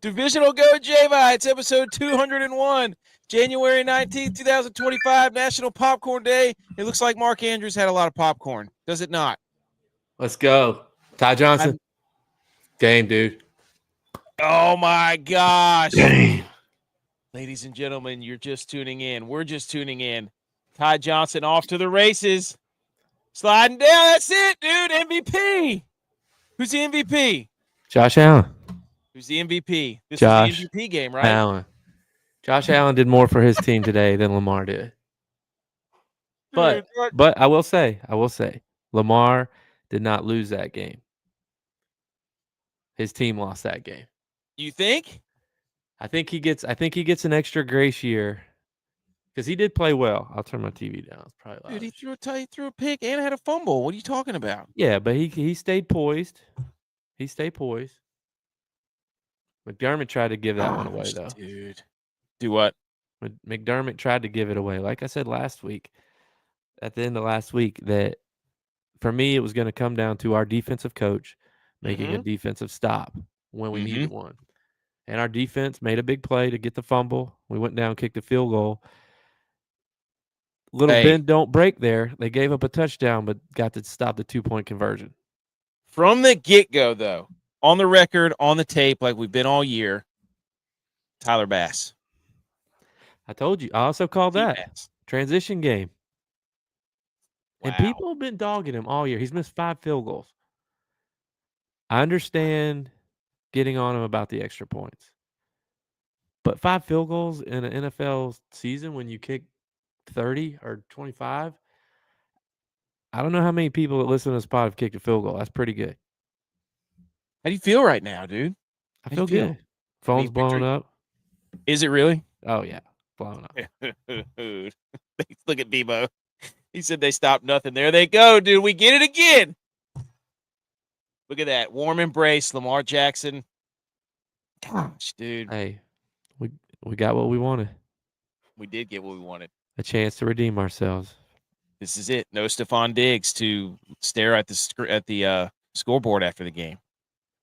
Divisional Go J-Vi. It's episode 201, January 19th, 2025, National Popcorn Day. It looks like Mark Andrews had a lot of popcorn. Does it not? Let's go. Ty Johnson. Game, dude. Oh, my gosh. Game. Ladies and gentlemen, you're just tuning in. We're just tuning in. Ty Johnson off to the races. Sliding down. That's it, dude. MVP. Who's the MVP? Josh Allen. Who's the MVP? This Josh was the MVP game, right? Allen. Josh Allen did more for his team today than Lamar did. But I will say, Lamar did not lose that game. His team lost that game. You think? I think he gets an extra grace year because he did play well. I'll turn my TV down. It's probably loud. Dude, he threw a pick and had a fumble. What are you talking about? Yeah, but he stayed poised. He stayed poised. McDermott tried to give that one away, though. Dude. Do what? McDermott tried to give it away. Like I said last week, at the end of last week, that for me, it was going to come down to our defensive coach making a defensive stop when we needed one. And our defense made a big play to get the fumble. We went down, kicked a field goal. Bend don't break there. They gave up a touchdown, but got to stop the 2-point conversion. From the get-go, though, on the record, on the tape, like we've been all year, Tyler Bass. I told you. I also called that. Transition game. Wow. And people have been dogging him all year. He's missed 5 field goals. I understand getting on him about the extra points. But 5 field goals in an NFL season when you kick 30 or 25, I don't know how many people that listen to this pod have kicked a field goal. That's pretty good. How do you feel right now, dude? I feel good. Phone's blowing up. Is it really? Oh, yeah. Blowing up. Look at Debo. He said they stopped nothing. There they go, dude. We get it again. Look at that. Warm embrace, Lamar Jackson. Gosh, dude. Hey, we got what we wanted. We did get what we wanted. A chance to redeem ourselves. This is it. No Stephon Diggs to stare at the scoreboard after the game.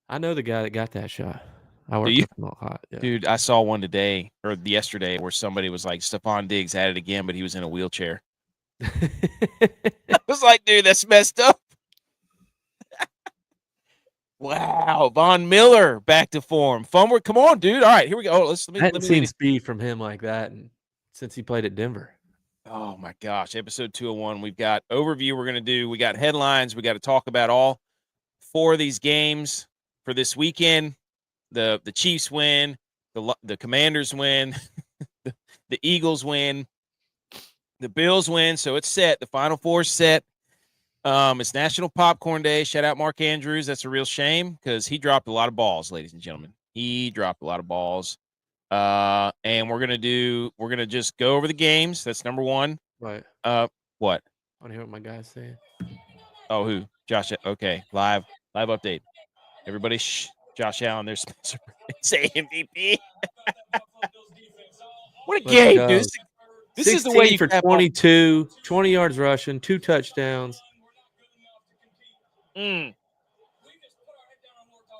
I know the guy that got that shot. I worked with him a lot. Yeah. Dude, I saw one today or yesterday where somebody was like, Stephon Diggs had it again, but he was in a wheelchair. I was like, dude, that's messed up. Wow. Von Miller back to form. Fumble. Come on, dude. All right, here we go. I haven't seen speed from him like that since he played at Denver. Oh, my gosh. Episode 201. We've got overview we're going to do. We got headlines. We got to talk about all 4 of these games for this weekend. The Chiefs win. The Commanders win. the Eagles win. The Bills win. So it's set. The Final Four is set. It's National Popcorn Day. Shout out Mark Andrews. That's a real shame because he dropped a lot of balls, ladies and gentlemen. He dropped a lot of balls. And we're gonna just go over the games. That's number 1. Right. What? I want to hear what my guy's saying. Oh, who? Josh. Okay. Live update. Everybody, shh. Josh Allen. There's Spencer. Say MVP. What a game, dude. This is the way you for 22, 20 yards rushing, 2 touchdowns.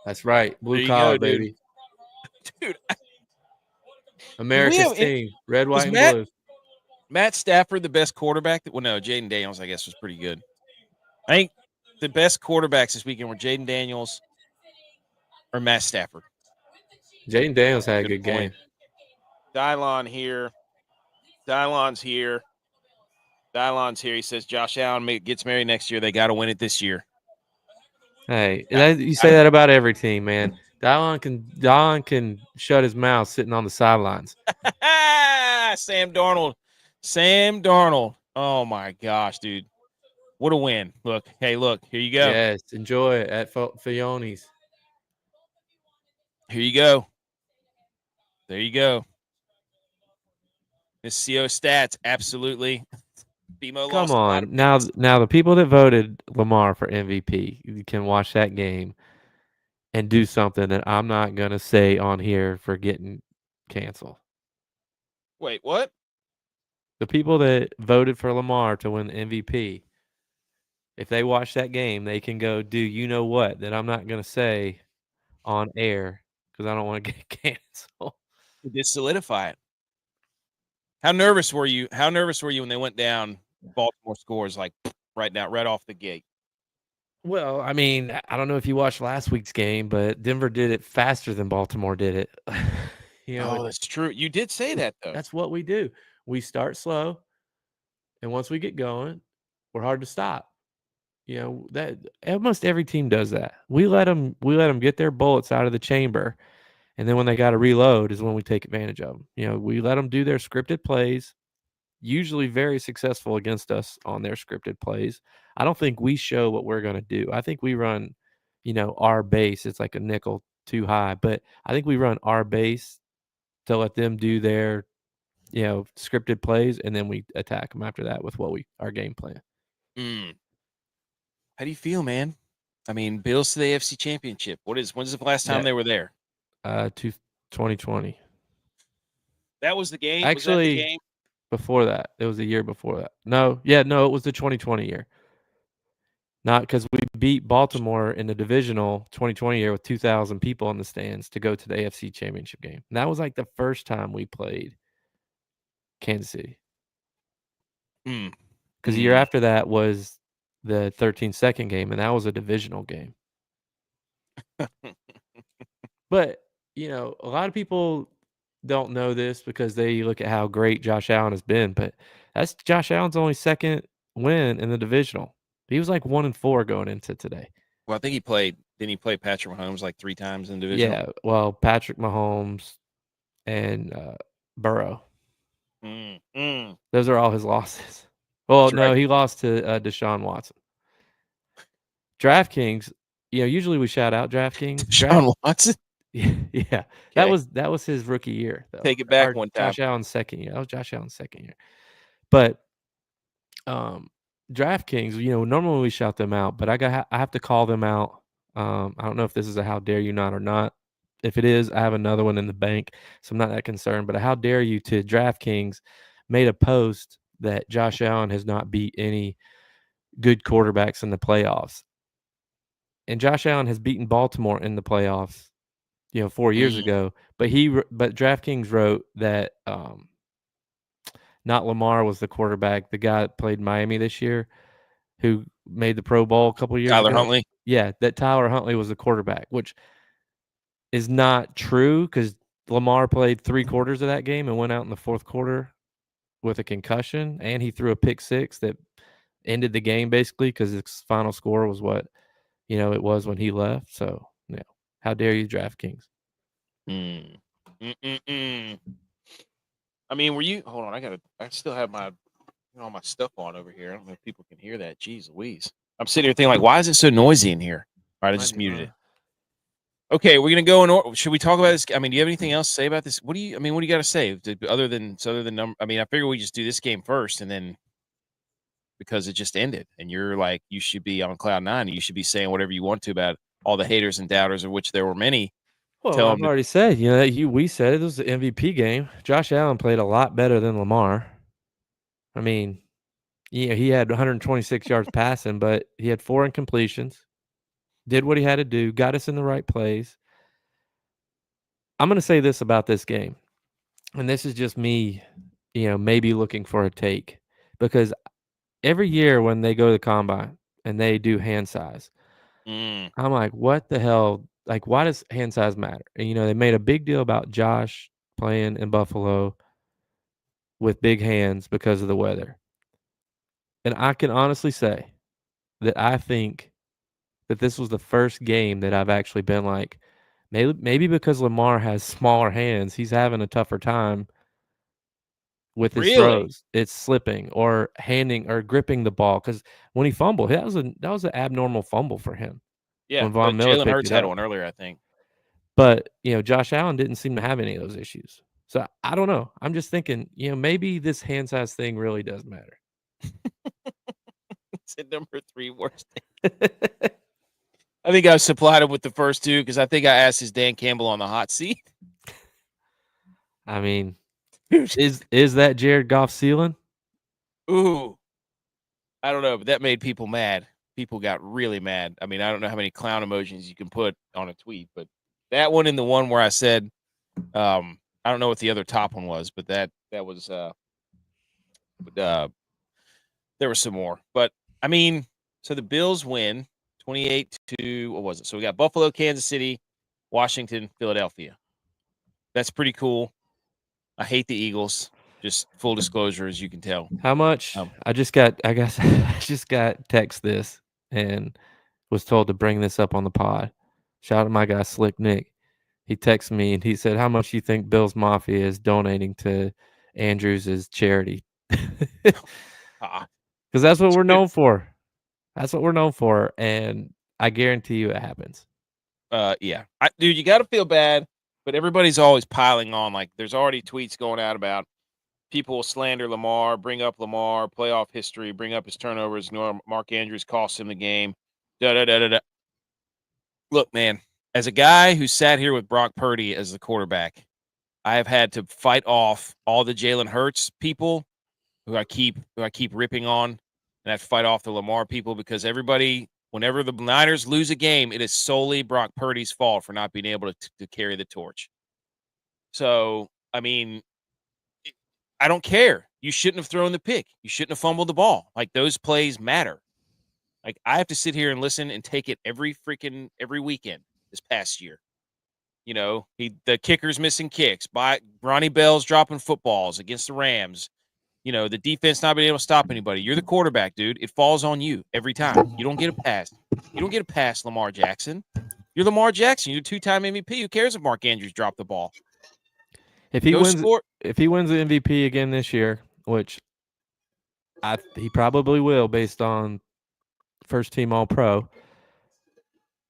That's right. Blue collar, baby. Dude. America's team. Red, white, and blue. Matt Stafford, the best quarterback? Well, no, Jaden Daniels, I guess, was pretty good. I think the best quarterbacks this weekend were Jaden Daniels or Matt Stafford. Jaden Daniels had a good game. DYLON here. DYLON's here. He says Josh Allen gets married next year. They got to win it this year. Hey, you say that about every team, man. DYLON can shut his mouth sitting on the sidelines. Sam Darnold. Oh, my gosh, dude. What a win. Look, here you go. Yes, enjoy it at Fioni's. Here you go. There you go. Miss CO stats, absolutely. Come on. Now the people that voted Lamar for MVP, you can watch that game and do something that I'm not going to say on here for getting canceled. Wait, what? The people that voted for Lamar to win the MVP, if they watch that game, they can go do you know what that I'm not going to say on air because I don't want to get canceled. You did solidify it. How nervous were you? How nervous were you when they went down? Baltimore scores like right off the gate. Well, I mean, I don't know if you watched last week's game, but Denver did it faster than Baltimore did it. Oh, that's true. You did say that though. That's what we do. We start slow, and once we get going, we're hard to stop. That almost every team does that. We let them get their bullets out of the chamber, and then when they got to reload is when we take advantage of them. We let them do their scripted plays, usually very successful against us on their scripted plays. I don't think we show what we're going to do. I think we run, our base. It's like a nickel too high, but I think we run our base to let them do their, scripted plays, and then we attack them after that with our game plan. How do you feel, man? I mean, Bills to the AFC Championship. When's the last time they were there? 2020. That was the game? Actually, was that the game? Before that. It was the year before that. No, it was the 2020 year. Not because we beat Baltimore in the divisional 2020 year with 2,000 people in the stands to go to the AFC Championship game. And that was like the first time we played Kansas City. Because the year after that was the 13-2 game, and that was a divisional game. But, a lot of people don't know this because they look at how great Josh Allen has been, but that's Josh Allen's only second win in the divisional. He was like 1-4 going into today. Well, I think didn't he play Patrick Mahomes like 3 times in the division? Yeah, well, Patrick Mahomes and Burrow. Those are all his losses. Well, no, he lost to Deshaun Watson. DraftKings, usually we shout out DraftKings. Deshaun Watson? Yeah. Okay. That was his rookie year, though. Take it back one time. Josh Allen's second year. That was Josh Allen's second year. But DraftKings, normally we shout them out, but I have to call them out. I don't know if this is a how dare you not or not. If it is, I have another one in the bank, so I'm not that concerned. But a how dare you to DraftKings made a post that Josh Allen has not beat any good quarterbacks in the playoffs. And Josh Allen has beaten Baltimore in the playoffs, 4 years ago. But DraftKings wrote that not Lamar was the quarterback, the guy that played Miami this year, who made the Pro Bowl a couple of years ago. Tyler Huntley? Yeah, that Tyler Huntley was the quarterback, which is not true because Lamar played 3 quarters of that game and went out in the fourth quarter with a concussion, and he threw a pick 6 that ended the game basically because his final score was what it was when he left. So, how dare you, DraftKings? I mean, were you? Hold on, I still have my all my stuff on over here. I don't know if people can hear that. Jeez Louise. I'm sitting here thinking, like, why is it so noisy in here? All right, I just muted it. Okay, we're gonna go in. Should we talk about this? I mean, do you have anything else to say about this? What do you got to say other than number? I mean, I figure we just do this game first, and then because it just ended, and you're like, you should be on cloud 9. You should be saying whatever you want to about all the haters and doubters, of which there were many. Well, I've already said, we said it was the MVP game. Josh Allen played a lot better than Lamar. I mean, he had 126 yards passing, but he had 4 incompletions, did what he had to do, got us in the right plays. I'm going to say this about this game, and this is just me, maybe looking for a take, because every year when they go to the combine and they do hand size, I'm like, what the hell? Like, why does hand size matter? And, they made a big deal about Josh playing in Buffalo with big hands because of the weather. And I can honestly say that I think that this was the first game that I've actually been like, maybe because Lamar has smaller hands, he's having a tougher time with his throws. It's slipping or handing or gripping the ball. Because when he fumbled, that was an abnormal fumble for him. Yeah, when Von Miller Jalen Hurts had one earlier, I think. But, Josh Allen didn't seem to have any of those issues. So, I don't know. I'm just thinking, maybe this hand size thing really does matter. It's at number 3 worst. I think I supplied him with the first 2 because I think I asked his Dan Campbell on the hot seat. I mean, is that Jared Goff's ceiling? Ooh. I don't know, but that made people mad. People got really mad. I mean, I don't know how many clown emojis you can put on a tweet, but That one and the one where I said, I don't know what the other top one was, but that was there was some more. But I mean, so the Bills win 28-2. What was it? So we got Buffalo, Kansas City, Washington, Philadelphia. That's pretty cool. I hate the Eagles. Just full disclosure, as you can tell. How much? I just got text this and was told to bring this up on the pod. Shout out to my guy Slick Nick. He texted me and he said, "How much you think Bills Mafia is donating to Andrews' charity?" Because that's what we're known for. That's what we're known for, and I guarantee you it happens. Yeah, dude, you got to feel bad, but everybody's always piling on. Like, there's already tweets going out about people will slander Lamar, bring up Lamar, playoff history, bring up his turnovers, ignore Mark Andrews cost him the game. Look, man, as a guy who sat here with Brock Purdy as the quarterback, I have had to fight off all the Jalen Hurts people who I keep ripping on, and I have to fight off the Lamar people because everybody, whenever the Niners lose a game, it is solely Brock Purdy's fault for not being able to carry the torch. So, I mean, I don't care. You shouldn't have thrown the pick. You shouldn't have fumbled the ball. Like, those plays matter. Like, I have to sit here and listen and take it every weekend this past year. You know, the kicker's missing kicks. Ronnie Bell's dropping footballs against the Rams. You know, the defense not being able to stop anybody. You're the quarterback, dude. It falls on you every time. You don't get a pass. You don't get a pass, Lamar Jackson. You're Lamar Jackson. You're a two-time MVP. Who cares if Mark Andrews dropped the ball? If he wins the MVP again this year, which he probably will based on first team All-Pro,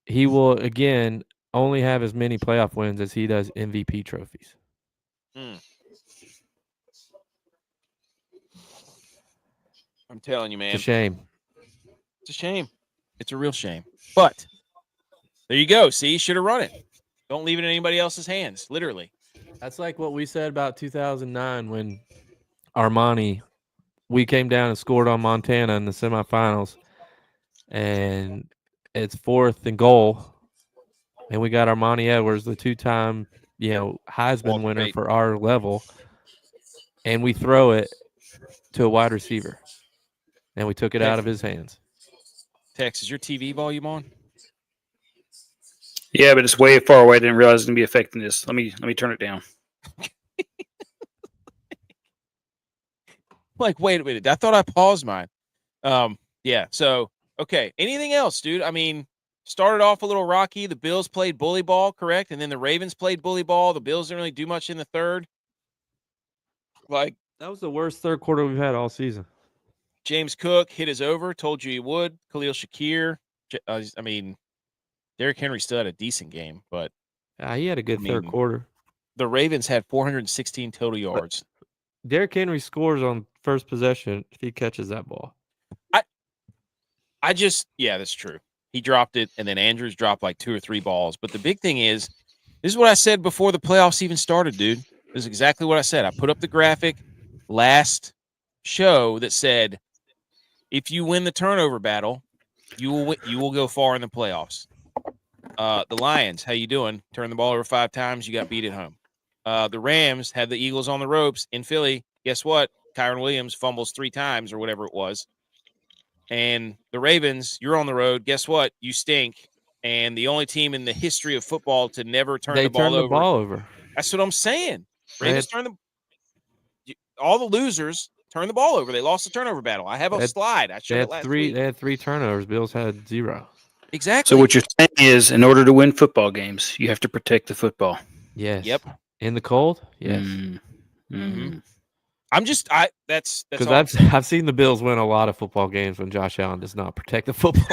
he will again only have as many playoff wins as he does MVP trophies. I'm telling you, man. It's a shame. It's a shame. It's a real shame. But there you go. See, you should have run it. Don't leave it in anybody else's hands, literally. That's like what we said about 2009 when Armani, we came down and scored on Montana in the semifinals, and it's 4th and goal, and we got Armani Edwards, the two-time, Heisman winner for our level, and we throw it to a wide receiver, and we took it out of his hands. Tex, is your TV volume on? Yeah, but it's way far away. I didn't realize it was going to be affecting this. Let me turn it down. Like, wait a minute. I thought I paused mine. Yeah. So, okay. Anything else, dude? I mean, started off a little rocky. The Bills played bully ball, correct? And then the Ravens played bully ball. The Bills didn't really do much in the third. Like, that was the worst third quarter we've had all season. James Cook hit his over. Told you he would. Khalil Shakir. I mean, Derrick Henry still had a decent game, but he had a good third quarter. The Ravens had 416 total yards. But Derrick Henry scores on first possession if he catches that ball. Yeah, that's true. He dropped it, and then Andrews dropped like 2 or 3 balls. But the big thing is, this is what I said before the playoffs even started, dude. This is exactly what I said. I put up the graphic last show that said, if you win the turnover battle, you will go far in the playoffs. The Lions, how you doing? Turn the ball over 5 times, you got beat at home. The Rams had the Eagles on the ropes in Philly. Guess what? Kyron Williams fumbles 3 times or whatever it was. And the Ravens, you're on the road. Guess what? You stink. And the only team in the history of football to never turn the ball over. That's what I'm saying. Ravens all the losers turn the ball over. They lost the turnover battle. I have a slide. I showed it last week. They had 3 turnovers. Bills had 0. Exactly. So what you're saying is, in order to win football games, you have to protect the football. Yes. Yep. In the cold? Yes. Mm-hmm. That's because I've seen the Bills win a lot of football games when Josh Allen does not protect the football.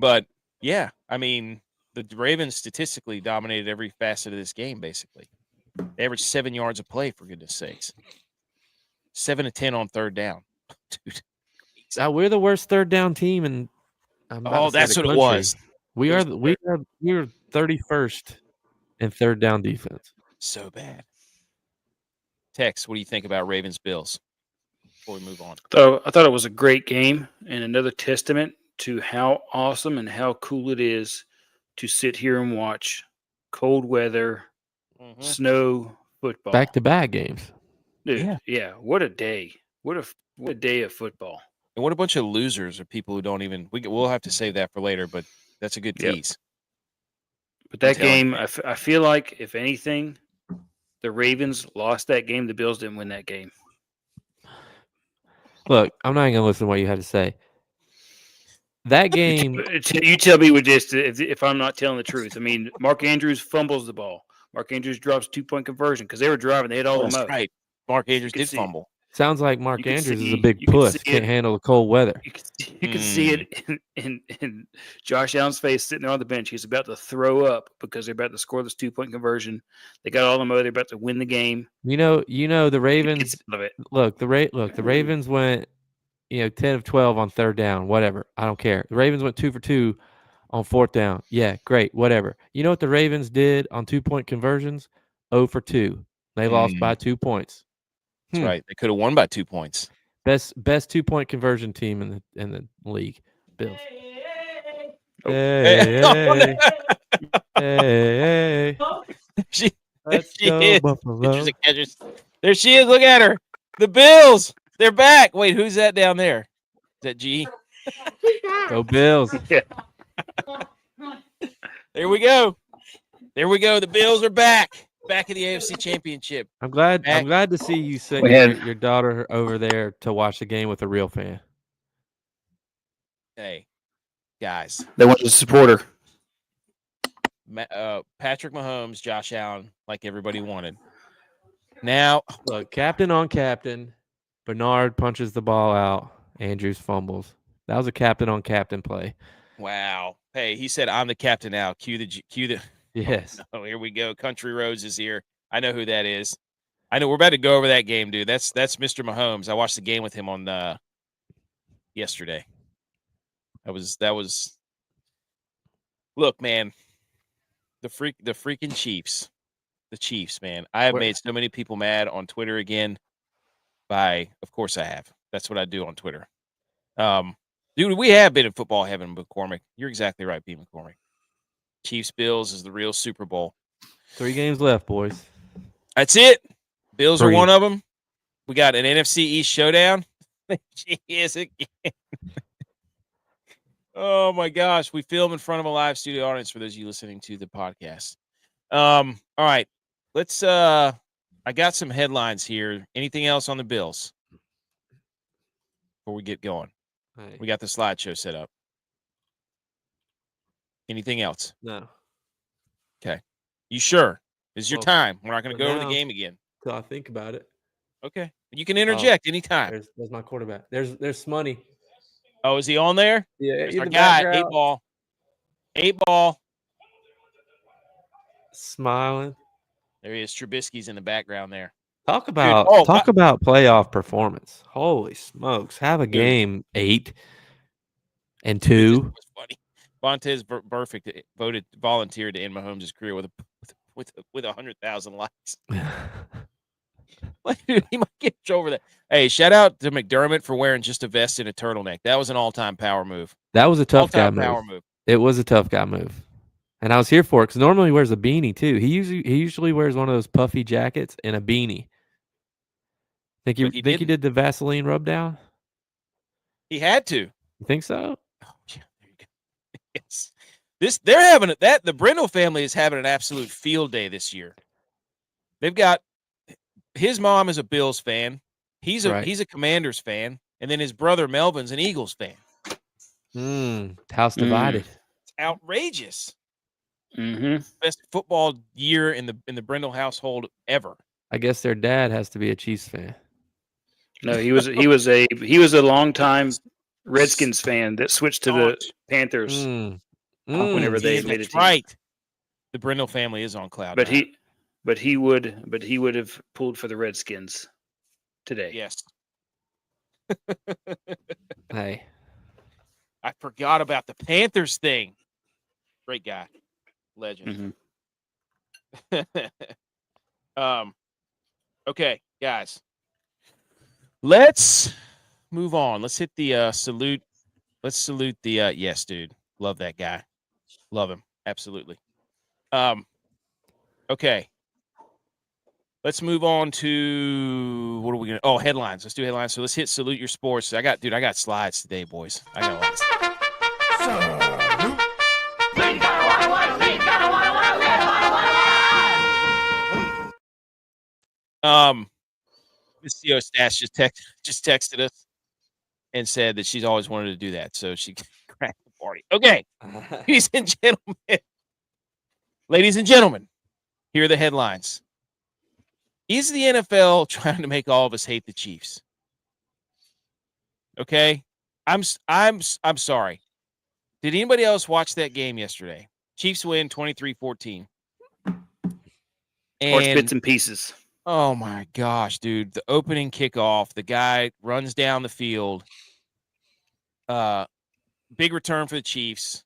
But yeah, I mean, the Ravens statistically dominated every facet of this game. Basically, they averaged 7 yards a play, for goodness sakes. 7 to 10 on third down, dude. Now we're the worst third down team, and that's what it was. We are 31st in third down defense. So bad. Tex, what do you think about Ravens Bills before we move on? So I thought it was a great game and another testament to how awesome and how cool it is to sit here and watch cold weather, Mhm. snow football. Back-to-back games. Dude, yeah. What a day. What a day of football. And what a bunch of losers or people who don't even. We'll have to save that for later, but that's a good Yep. tease. But that telling game, I feel like, if anything, the Ravens lost that game. The Bills didn't win that game. Look, I'm not even going to listen to what you had to say. That game, You tell me with this if I'm not telling the truth. I mean, Mark Andrews fumbles the ball. Mark Andrews drops 2-point conversion because they were driving. They had all the That's mo. right. Mark Andrews could did see- fumble. sounds like Mark could Andrews is a see- big you could puss. see Can't it. handle the cold weather. You could see it in Josh Allen's face sitting there on the bench. He's about to throw up because they're about to score this 2-point conversion. They got all the mo. They're about to win the game. You know the He gets Ravens. out of it. Look, the Ravens went, 10 of 12 on third down. Whatever, I don't care. The Ravens went 2 for 2 on fourth down. Yeah, great. Whatever. You know what the Ravens did on 2-point conversions? 0 for 2. They lost by 2 points. That's right. They could have won by 2 points. Best 2-point conversion team in the league. Bills. Oh. Hey, hey. She Let's she go, is. Buffalo. Pitchers and catchers. There she is. Look at her. The Bills. They're back. Wait, who's that down there? Is that G? Go Bills. Yeah. There we go. There we go. The Bills are back. Back in the AFC Championship. I'm glad to see you send We had- your daughter over there to watch the game with a real fan. Hey, guys. They wanted to support her. Patrick Mahomes, Josh Allen, like everybody wanted. Now, Look, captain on captain. Bernard punches the ball out. Andrews fumbles. That was a captain on captain play. wow. Hey, he said, "I'm the captain now." Cue the. Yes. Oh, here we go. Country Roads is here. I know who that is. I know we're about to go over that game, dude. That's Mr. Mahomes. I watched the game with him on yesterday. That was. Look, man. The freaking Chiefs. The Chiefs, man. I have made so many people mad on Twitter again. Of course I have. That's what I do on Twitter. Dude, we have been in football heaven, McCormick. You're exactly right, B. McCormick. Chiefs Bills is the real Super Bowl. 3 games left, boys. That's it. Bills are 3. one of them. We got an NFC East showdown. She is again. Oh my gosh, we film in front of a live studio audience for those of you listening to the podcast. All right. Let's I got some headlines here. Anything else on the Bills before we get going? Hey. We got the slideshow set up. Anything else? No. Okay. You sure? This is your Well, time. We're not going for to go over the now. game again. Till I think about it. Okay. You can interject anytime. There's my quarterback. There's Smoney. Oh, is he on there? Yeah, There's in our the guy, background. 8 ball. Smiling. There he is. Trubisky's in the background there. Talk about playoff performance. Holy smokes. Have a game 8 and 2. It was funny. Vontez Perfect volunteered to end Mahomes' career with 100,000 likes. Like, dude, he might get over that. Hey, shout out to McDermott for wearing just a vest and a turtleneck. That was an all-time power move. That was a tough guy All-time power move. It was a tough guy move. And I was here for it because normally he wears a beanie too. He usually wears one of those puffy jackets and a beanie. Think he did the Vaseline rub down? He had to. You think so? Oh, yeah, there you go. Yes. They're having that. The Brindle family is having an absolute field day this year. They've got his mom is a Bills fan. He's a Commanders fan, and then his brother Melvin's an Eagles fan. House divided. It's outrageous. Mm-hmm. Best football year in the Brindle household ever. I guess their dad has to be a Chiefs fan. No, he was a longtime Redskins fan that switched to the Panthers whenever they made a team. Right. The Brindle family is on cloud. But he would have pulled for the Redskins today. Yes. Hey. I forgot about the Panthers thing. Great guy. Legend. Mm-hmm. Okay, guys. Let's move on. Let's hit the salute. Let's salute the yes, dude. Love that guy. Love him. Absolutely. Okay. Let's move on to what are we gonna? Oh, headlines. Let's do headlines. So let's hit salute your sports. I got slides today, boys. I got a lot of Miss CO Stash just texted us and said that she's always wanted to do that, so she cracked the party. Okay, ladies and gentlemen, here are the headlines. Is the NFL trying to make all of us hate the Chiefs? Okay, I'm sorry. Did anybody else watch that game yesterday? Chiefs win 23-14. Watch bits and pieces. Oh my gosh, dude! The opening kickoff, the guy runs down the field. Big return for the Chiefs.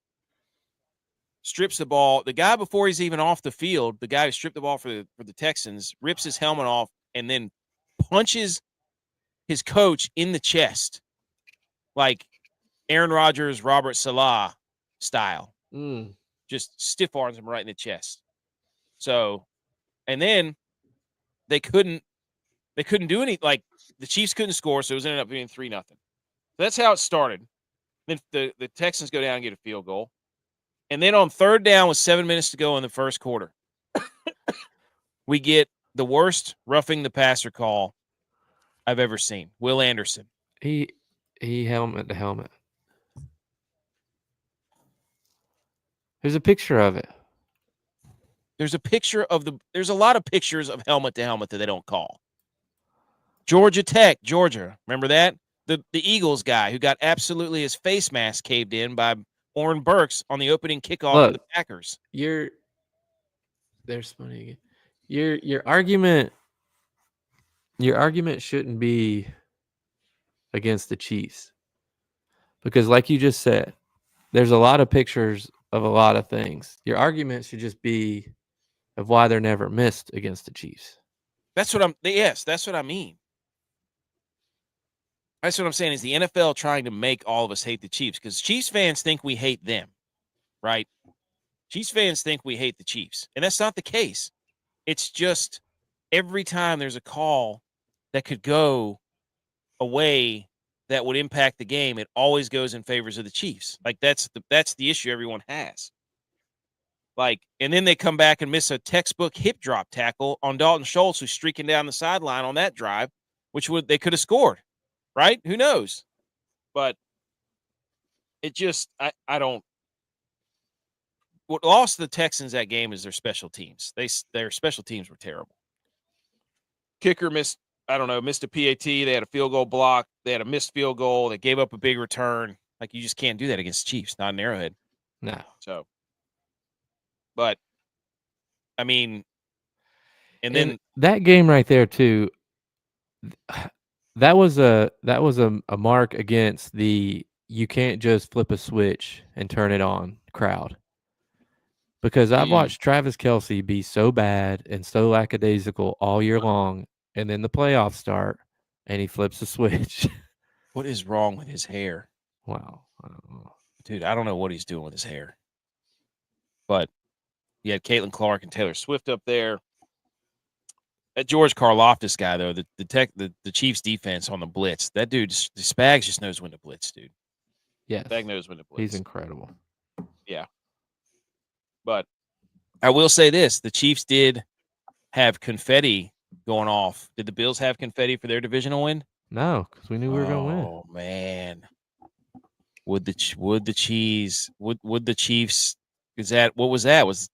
Strips the ball. The guy before he's even off the field, the guy who stripped the ball for the Texans, rips his helmet off and then punches his coach in the chest, like Aaron Rodgers, Robert Salah style. Just stiff arms him right in the chest. So, and then they couldn't do any, like the Chiefs couldn't score, so it was ended up being 3-0. So that's how it started. Then the Texans go down and get a field goal. And then on third down with 7 minutes to go in the first quarter, we get the worst roughing the passer call I've ever seen. Will Anderson. He helmet to helmet. There's a picture of it. There's a lot of pictures of helmet to helmet that they don't call. Georgia Tech, Georgia. Remember that? The Eagles guy who got absolutely his face mask caved in by Oren Burks on the opening kickoff of the Packers. There's money again. Your argument shouldn't be against the Chiefs. Because like you just said, there's a lot of pictures of a lot of things. Your argument should just be of why they're never missed against the Chiefs. That's what I mean. That's what I'm saying is the NFL trying to make all of us hate the Chiefs because Chiefs fans think we hate them, right? Chiefs fans think we hate the Chiefs, and that's not the case. It's just every time there's a call that could go a way that would impact the game, it always goes in favors of the Chiefs. Like that's the issue everyone has. Like, and then they come back and miss a textbook hip drop tackle on Dalton Schultz, who's streaking down the sideline on that drive, which they could have scored. Right? Who knows? But it just, I don't. What lost the Texans that game is their special teams. Their special teams were terrible. Kicker missed a PAT. They had a field goal block. They had a missed field goal. They gave up a big return. Like, you just can't do that against the Chiefs, not an Arrowhead. No. So, but, I mean, and then that game right there, too. That was a mark against the you can't just flip a switch and turn it on crowd. Because I've watched Travis Kelce be so bad and so lackadaisical all year long, and then the playoffs start, and he flips the switch. What is wrong with his hair? Wow. I don't know. Dude, I don't know what he's doing with his hair. But you had Caitlin Clark and Taylor Swift up there. That George Karlaftis guy, though, the Chiefs defense on the blitz, that dude, Spags just knows when to blitz, dude. Yes. Spags knows when to blitz. He's incredible. Yeah. But I will say this. The Chiefs did have confetti going off. Did the Bills have confetti for their divisional win? No, because we knew we were going to win. Oh, man. Would the Chiefs, is that, what was that?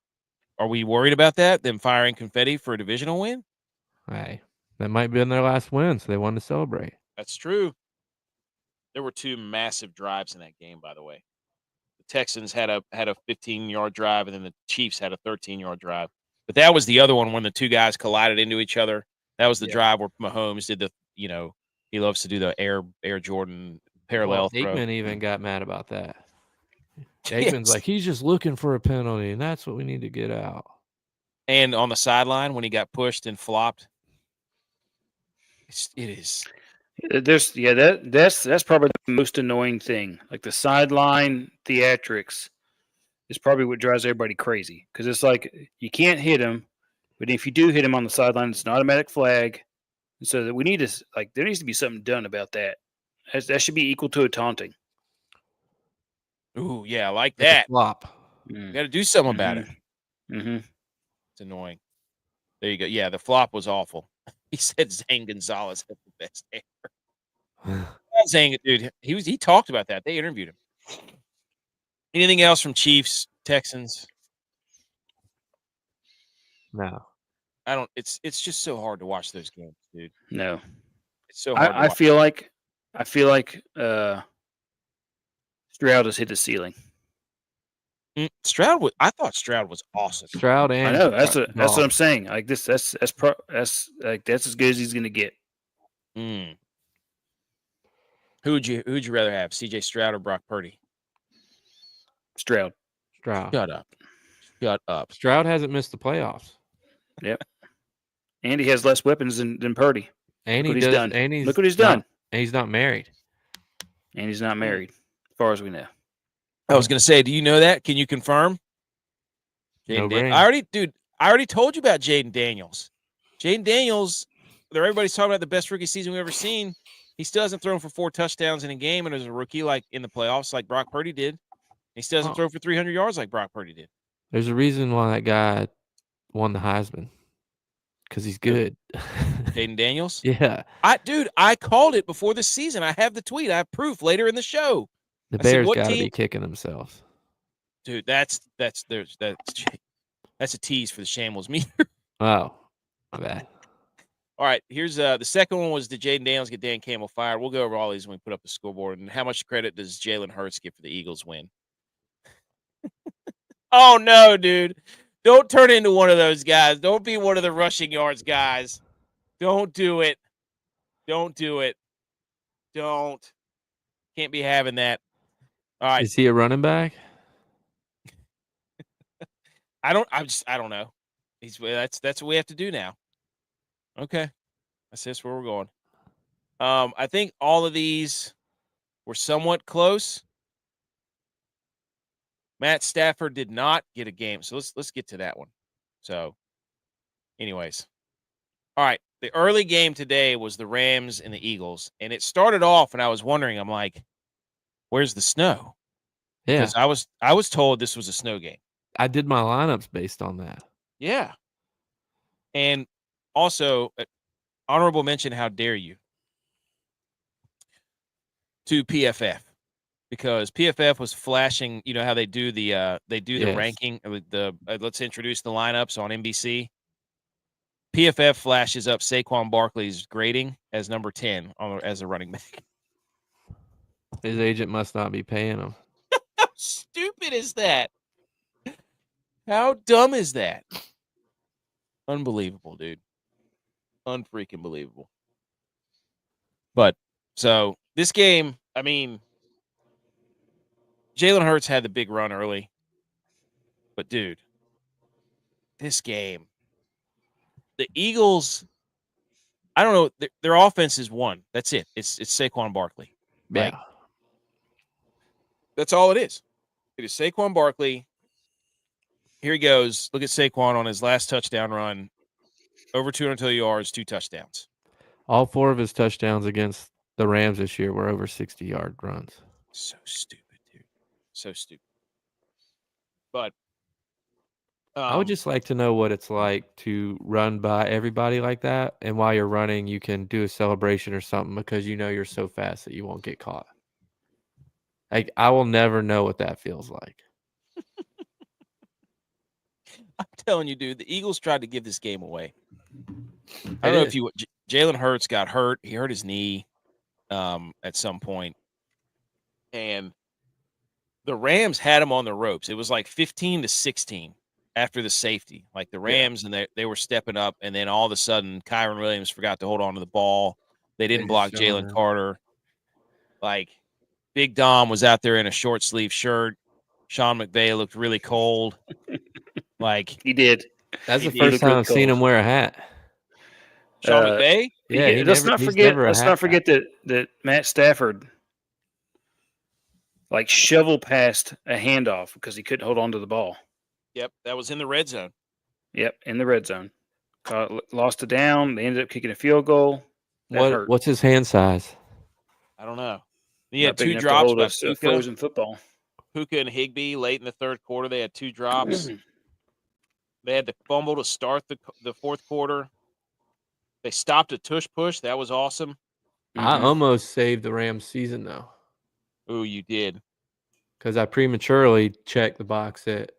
Are we worried about that? Them firing confetti for a divisional win? Hey, that might be in their last win, so they wanted to celebrate. That's true. There were two massive drives in that game, by the way. The Texans had a 15-yard drive, and then the Chiefs had a 13-yard drive. But that was the other one when the two guys collided into each other. That was the drive where Mahomes did he loves to do the Air Jordan parallel throw. Aikman even got mad about that. Aikman's like, he's just looking for a penalty, and that's what we need to get out. And on the sideline when he got pushed and flopped. It is. That's probably the most annoying thing. Like the sideline theatrics is probably what drives everybody crazy because it's like you can't hit him, but if you do hit him on the sideline, it's an automatic flag. And so that we need to there needs to be something done about that. That should be equal to a taunting. Ooh, yeah, I like It's a that. flop. You got to do something about it. Mm-hmm. It's annoying. There you go. Yeah, the flop was awful. He said Zane Gonzalez had the best hair. Zane, dude, he talked about that. They interviewed him. Anything else from Chiefs, Texans? No. I don't. It's just so hard to watch those games, dude. No, it's so hard. I feel like Stroud has hit the ceiling. Stroud was. I thought Stroud was awesome. Stroud and I know that's what I'm saying. Like this, that's as good as he's gonna get. Who would you rather have, C.J. Stroud or Brock Purdy? Stroud. Shut up. Stroud hasn't missed the playoffs. Yep. And he has less weapons than Purdy. And Look he's done. Look what he's done. And he's not married. And he's not married, as far as we know. I was going to say, do you know that? Can you confirm? No I already told you about Jaden Daniels. Jaden Daniels, everybody's talking about the best rookie season we've ever seen. He still hasn't thrown for 4 touchdowns in a game, and as a rookie, like in the playoffs, like Brock Purdy did. He still hasn't thrown for 300 yards like Brock Purdy did. There's a reason why that guy won the Heisman. Because he's good. Jaden Daniels? Yeah. I called it before the season. I have the tweet. I have proof later in the show. The Bears got to be kicking themselves. Dude, that's a tease for the shambles-o-meter. Oh, my bad. All right, here's the second one was, did Jaden Daniels get Dan Campbell fired? We'll go over all these when we put up the scoreboard. And how much credit does Jalen Hurts get for the Eagles win? Oh, no, dude. Don't turn into one of those guys. Don't be one of the rushing yards guys. Don't do it. Don't do it. Don't. Can't be having that. All right. Is he a running back? I don't know. That's what we have to do now. Okay. That's where we're going. I think all of these were somewhat close. Matt Stafford did not get a game, so let's get to that one. So, anyways. All right. The early game today was the Rams and the Eagles, and it started off, and I was wondering, I'm like, where's the snow? Yeah. Because I was told this was a snow game. I did my lineups based on that. Yeah. And also, honorable mention, how dare you, to PFF, because PFF was flashing, you know how they do the ranking, let's introduce the lineups on NBC. PFF flashes up Saquon Barkley's grading as number 10 as a running back. His agent must not be paying him. How stupid is that? How dumb is that? Unbelievable, dude. Unfreaking believable. But, so, this game, I mean, Jalen Hurts had the big run early. But, dude, this game, the Eagles, I don't know, their offense is one. That's it. It's Saquon Barkley. Yeah. That's all it is. It is Saquon Barkley. Here he goes. Look at Saquon on his last touchdown run. Over 200 yards, 2 touchdowns. All 4 of his touchdowns against the Rams this year were over 60-yard runs. So stupid, dude. So stupid. But I would just like to know what it's like to run by everybody like that. And while you're running, you can do a celebration or something because you know you're so fast that you won't get caught. Like, I will never know what that feels like. I'm telling you, dude, the Eagles tried to give this game away. I don't know if Jalen Hurts got hurt. He hurt his knee at some point. And the Rams had him on the ropes. It was like 15-16 after the safety. Like the Rams, and they were stepping up, and then all of a sudden, Kyron Williams forgot to hold on to the ball. They didn't block Jalen Carter. Like, Big Dom was out there in a short sleeve shirt. Sean McVay looked really cold. Like, he did. That's the first time I've seen him wear a hat. Sean McVay? Yeah. Let's not forget that Matt Stafford like shovel past a handoff because he couldn't hold on to the ball. Yep, that was in the red zone. Yep, in the red zone. Lost a down. They ended up kicking a field goal. That hurt. What's his hand size? I don't know. He had Not big 2 enough to drops hold by a frozen football. Puka and Higbee late in the third quarter. They had 2 drops. They had the fumble to start the fourth quarter. They stopped a tush push. That was awesome. I almost saved the Rams season, though. Ooh, you did. Because I prematurely checked the box at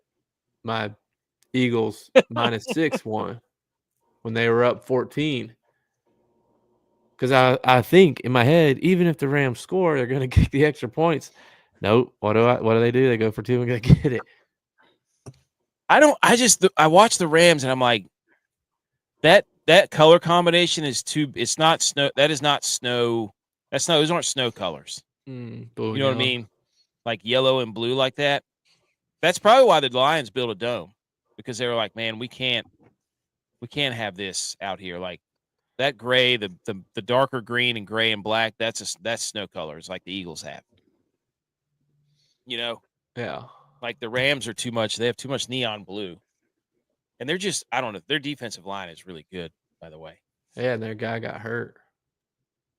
my Eagles -6 one when they were up 14. Because I think in my head, even if the Rams score, they're going to kick the extra points. Nope. What do they do? They go for 2 and get it. I watch the Rams and I'm like, that color combination is too. It's not snow. That is not snow. Those aren't snow colors. You know what I mean? Like yellow and blue like that. That's probably why the Lions built a dome, because they were like, man, we can't have this out here. Like that gray, the darker green and gray and black. That's snow colors like the Eagles have. You know? Yeah. Like the Rams are too much. They have too much neon blue. And they're just, I don't know. Their defensive line is really good, by the way. Yeah, and their guy got hurt.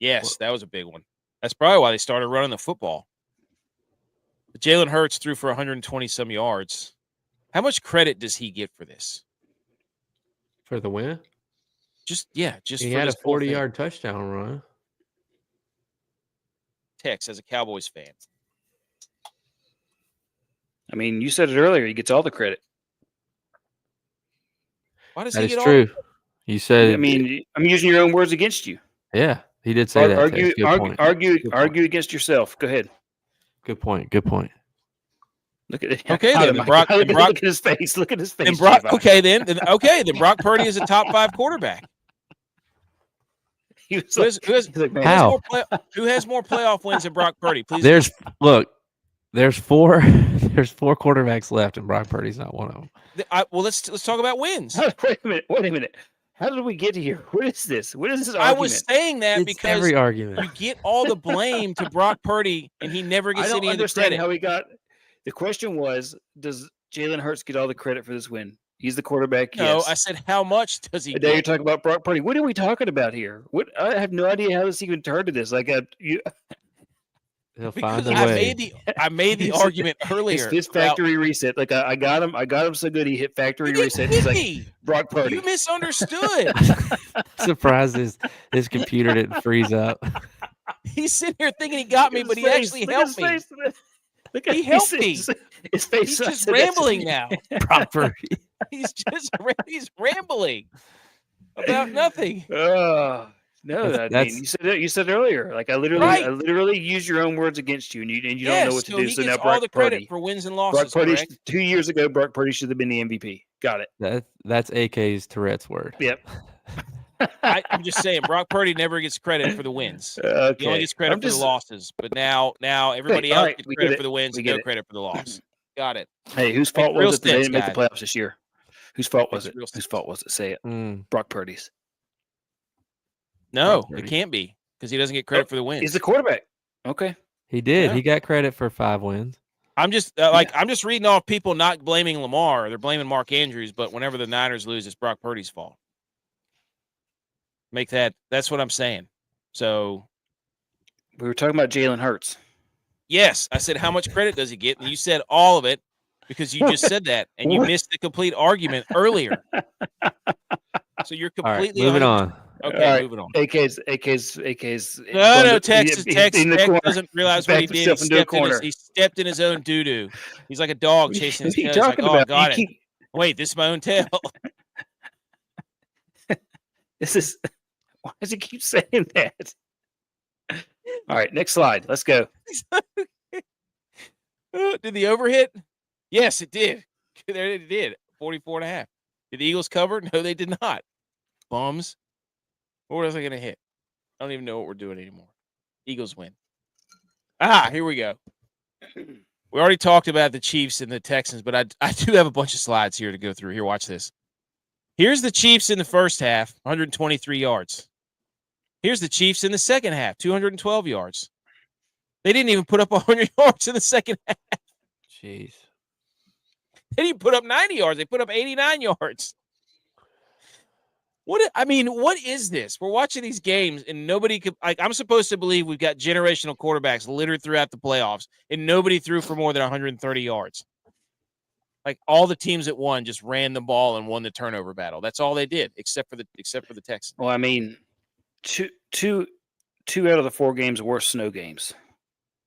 Yes, that was a big one. That's probably why they started running the football. But Jalen Hurts threw for 120-some yards. How much credit does he get for this? For the win? Just he for had a this whole 40-yard touchdown run. Tex, as a Cowboys fan. I mean, you said it earlier. He gets all the credit. Why does That he is get true. You said. I mean, I'm using your own words against you. Yeah, he did say that. Argue against yourself. Go ahead. Good point. Look at it. Okay, then Brock. Look at his face. Look at his face. Brock, then Brock Purdy is a top 5 quarterback. Who has more playoff wins than Brock Purdy? Please. There's 4 quarterbacks left, and Brock Purdy's not one of them. Let's talk about wins. Wait a minute. How did we get here? What is this? What is this argument? I was saying that because every argument. You get all the blame to Brock Purdy, and he never gets any of the credit. How he got. The question was, does Jalen Hurts get all the credit for this win? He's the quarterback. No, yes. I said, how much does he? Now you're talking about Brock Purdy. What are we talking about here? What? I have no idea how this even turned to this. Like, He'll find because a way. I made the argument earlier. It's factory reset. Like I got him so good he hit factory reset. He's like Brock Purdy. You misunderstood. Surprised his computer didn't freeze up. He's sitting here thinking he got me, but he actually helped me. He helped me. His face. He's just rambling now. Brock Purdy. He's rambling about nothing. No, you said earlier. Like I literally used your own words against you, and you don't know what to do. So now all the credit for wins and losses. Brock Purdy, 2 years ago, Brock Purdy should have been the MVP. Got it. That's AK's Tourette's word. Yep. I'm just saying, Brock Purdy never gets credit for the wins. Okay. He only gets credit for the losses. But now everybody else gets credit for the wins and no credit for the loss. Got it. Hey, whose fault was it that they didn't make the playoffs this year? Whose fault was it? Whose fault was it? Say it. Brock Purdy's. No, it can't be because he doesn't get credit for the wins. He's the quarterback. Okay. He did. Yeah. He got credit for 5 wins. I'm just I'm just reading off people not blaming Lamar. They're blaming Mark Andrews, but whenever the Niners lose, it's Brock Purdy's fault. That's what I'm saying. So we were talking about Jalen Hurts. Yes, I said how much credit does he get, and you said all of it because you just said that, and you missed the complete argument earlier. So you're completely moving on. Okay, moving on. AK's. No, Texas doesn't realize what he did. He stepped in his own doo-doo. He's like a dog chasing his tail. Like, oh, got it. Wait, this is my own tail. Why does he keep saying that? All right, next slide. Let's go. Did the overhit? Yes, it did. There it did. 44.5. Did the Eagles cover? No, they did not. Bums. What was I going to hit? I don't even know what we're doing anymore. Eagles win. Here we go. We already talked about the Chiefs and the Texans, but I do have a bunch of slides here to go through. Here, watch this. Here's the Chiefs in the first half, 123 yards. Here's the Chiefs in the second half, 212 yards. They didn't even put up 100 yards in the second half. Jeez. They didn't put up 90 yards. They put up 89 yards. What is this? We're watching these games and nobody could, like, I'm supposed to believe we've got generational quarterbacks littered throughout the playoffs and nobody threw for more than 130 yards. Like, all the teams that won just ran the ball and won the turnover battle. That's all they did, except for the Texans. Well, I mean, two out of the 4 games were snow games.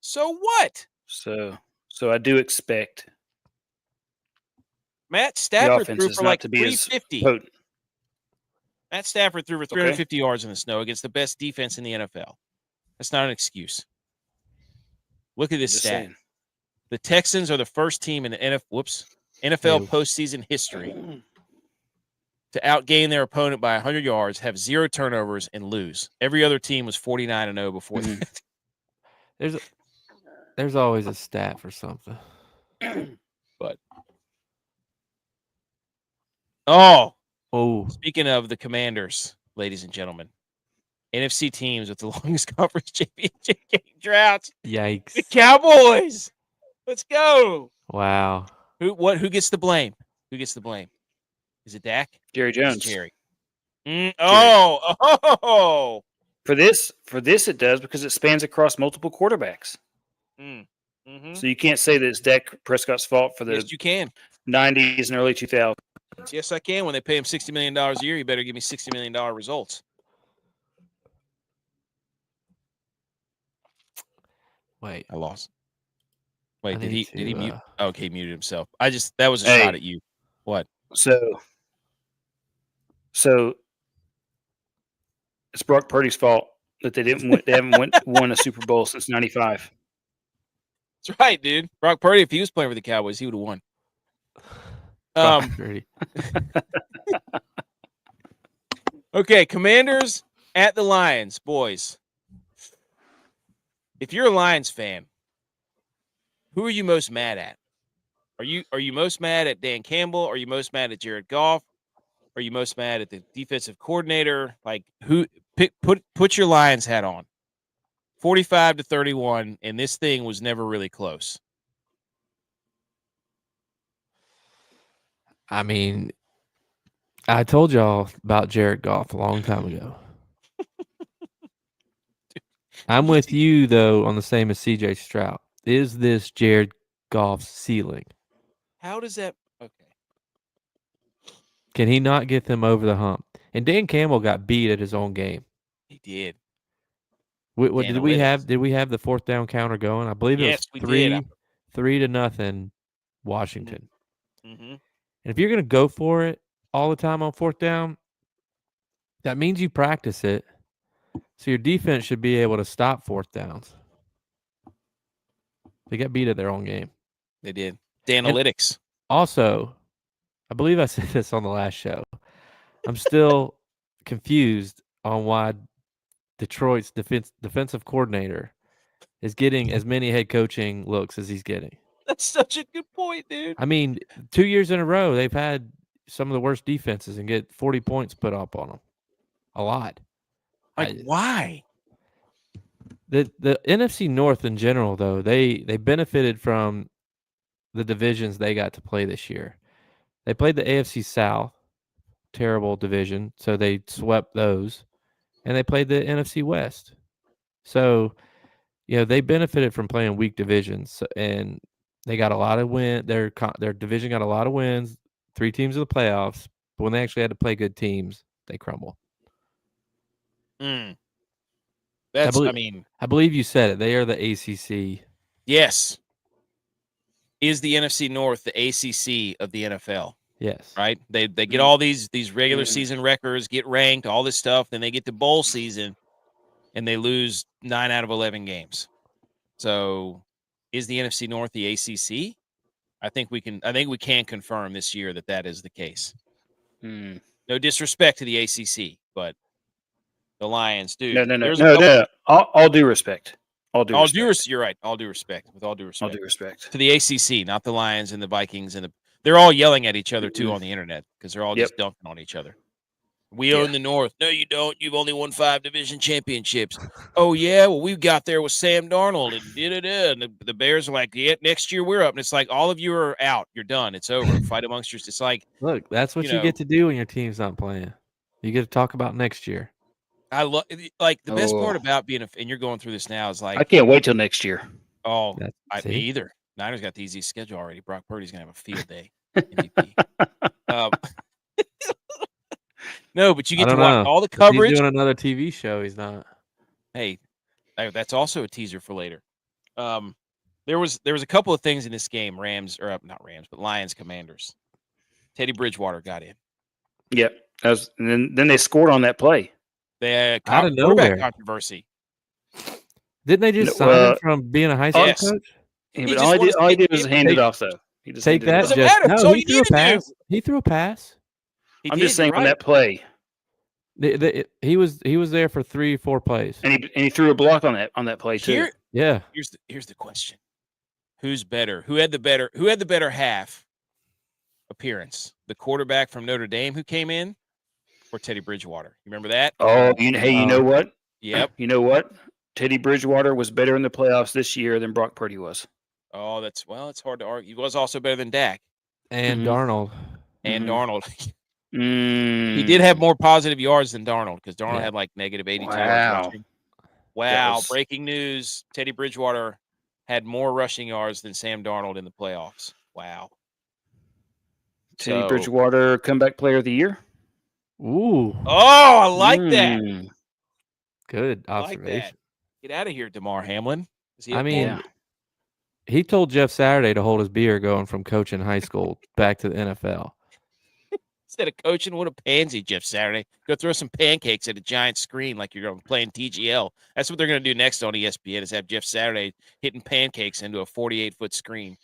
So what? So I do expect Matt the Stafford offense threw is for not like to be as 350. potent. Matt Stafford threw for 350 yards in the snow against the best defense in the NFL. That's not an excuse. Look at this Just stat. saying. The Texans are the first team in the NFL postseason history to outgain their opponent by 100 yards, have 0 turnovers, and lose. Every other team was 49-0 before that. There's always a stat for something. But speaking of the Commanders, ladies and gentlemen, NFC teams with the longest conference championship game droughts. Yikes! The Cowboys. Let's go. Wow. Who gets the blame? Who gets the blame? Is it Dak? Jerry Jones. It's Jerry. Oh. For this it does because it spans across multiple quarterbacks. Mm-hmm. So you can't say that it's Dak Prescott's fault for the Yes, you can. 90s and early 2000s. Yes, I can. When they pay him $60 million a year, you better give me $60 million results. Wait, I lost. Wait, I did need he to, mute? Okay, he muted himself. That was a shot at you. What? So it's Brock Purdy's fault that they haven't won a Super Bowl since '95. That's right, dude. Brock Purdy, if he was playing for the Cowboys, he would have won. Okay, Commanders at the Lions, boys. If you're a Lions fan, who are you most mad at? Are you most mad at Dan Campbell? Are you most mad at Jared Goff? Are you most mad at the defensive coordinator? Like, put your Lions hat on. 45-31, and this thing was never really close. I mean, I told y'all about Jared Goff a long time ago. I'm with you, though, on the same as CJ Stroud. Is this Jared Goff's ceiling? How does that – okay. Can he not get them over the hump? And Dan Campbell got beat at his own game. He did. Did we have the 4th down counter going? I believe it was 3-0 Washington. Mm-hmm. And if you're going to go for it all the time on 4th down, that means you practice it. So your defense should be able to stop 4th downs. They got beat at their own game. They did. The analytics. Also, I believe I said this on the last show. I'm still confused on why Detroit's defensive coordinator is getting as many head coaching looks as he's getting. That's such a good point, dude. I mean, 2 years in a row, they've had some of the worst defenses and get 40 points put up on them. A lot. Why? The NFC North in general, though, they benefited from the divisions they got to play this year. They played the AFC South, terrible division, so they swept those. And they played the NFC West. So, they benefited from playing weak divisions, and they got a lot of wins. Their division got a lot of wins, 3 teams in the playoffs, but when they actually had to play good teams, they crumble. I believe you said it. They are the ACC. Yes. Is the NFC North the ACC of the NFL? Yes. Right? They get all these regular season records, get ranked, all this stuff. Then they get to bowl season, and they lose 9 out of 11 games. So, is the NFC North the ACC? I think we can confirm this year that is the case. No disrespect to the ACC, but the Lions, dude. No. All due respect. You're right. All due respect. With all due respect. All due respect to the ACC, not the Lions and the Vikings they're all yelling at each other too on the internet because they're all just dunking on each other. We own the North. No, you don't. You've only won 5 division championships. Oh, yeah? Well, we got there with Sam Darnold and da-da-da. And the Bears are like, yeah, next year we're up. And it's like, all of you are out. You're done. It's over. Fight amongst yourselves. It's like, look, that's what you get to do when your team's not playing. You get to talk about next year. I love, like, the best part about being and you're going through this now is like, I can't wait till next year. Oh, me either. Niners got the easiest schedule already. Brock Purdy's going to have a field day. MVP. No, but you get to watch all the coverage. He's doing another TV show. He's not. Hey, that's also a teaser for later. There was a couple of things in this game. Not Rams, but Lions Commanders. Teddy Bridgewater got in. Yep. And then they scored on that play. They had out of quarterback nowhere. Controversy. Didn't they just sign him from being a high school coach? Yeah, but all he did was hand it off, though. He just take that. No, he threw a pass. He threw a pass. I'm just saying on that play. He was there for 3-4 plays, and he threw a block on that play too. Here's the question: Who's better? Who had the better half appearance? The quarterback from Notre Dame who came in, or Teddy Bridgewater? You remember that? Oh, you know what? Yep. You know what? Teddy Bridgewater was better in the playoffs this year than Brock Purdy was. Oh, it's hard to argue. He was also better than Dak and Darnold. And Darnold. He did have more positive yards than Darnold because Darnold had like negative 82 yards rushing. Wow. Breaking news. Teddy Bridgewater had more rushing yards than Sam Darnold in the playoffs. Wow. Teddy Bridgewater comeback player of the year. Ooh. Oh, I like that. Good observation. Like that. Get out of here, DeMar Hamlin. He told Jeff Saturday to hold his beer going from coaching high school back to the NFL. Instead of coaching, what a pansy, Jeff Saturday. Go throw some pancakes at a giant screen like you're playing TGL. That's what they're going to do next on ESPN is have Jeff Saturday hitting pancakes into a 48-foot screen,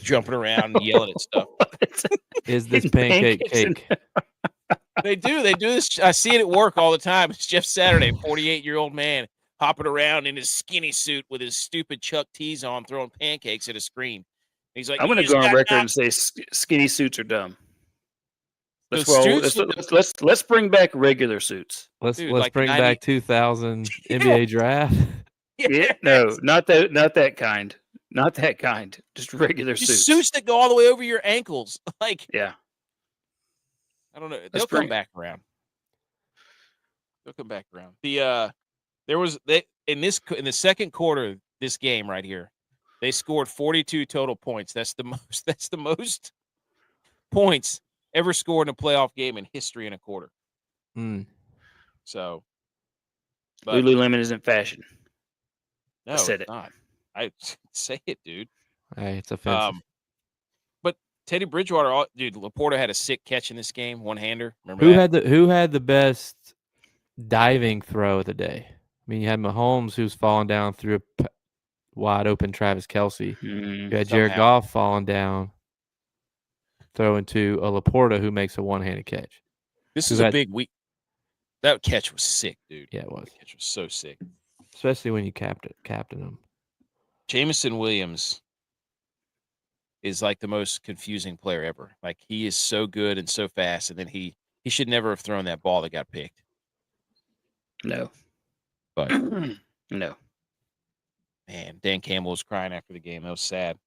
jumping around and yelling at stuff. Is this pancake cake? They do this. I see it at work all the time. It's Jeff Saturday, 48-year-old man, hopping around in his skinny suit with his stupid Chuck T's on, throwing pancakes at a screen. And he's like, I'm going to go on record and say skinny suits are dumb. Let's bring back regular suits. Let's bring back 2000 NBA draft. No, not that kind. Not that kind. Just regular suits. Suits that go all the way over your ankles. Like, yeah. I don't know. They'll come back around. In the second quarter of this game right here, they scored 42 total points. That's the most points ever scored in a playoff game in history in a quarter. So, Lululemon isn't fashion. No, I said it's not. I say it, dude. Hey, it's offensive. But Teddy Bridgewater, dude, Laporta had a sick catch in this game, one-hander. Remember who had the best diving throw of the day? I mean, you had Mahomes who's falling down through a wide open Travis Kelce. You had Jared Goff falling down, throwing to a Laporta who makes a one-handed catch. This is a big week. That catch was sick, dude. Yeah, it was. The catch was so sick. Especially when you captain him. Jameson Williams is like the most confusing player ever. Like, he is so good and so fast, and then he should never have thrown that ball that got picked. No. But no. Man, Dan Campbell was crying after the game. That was sad.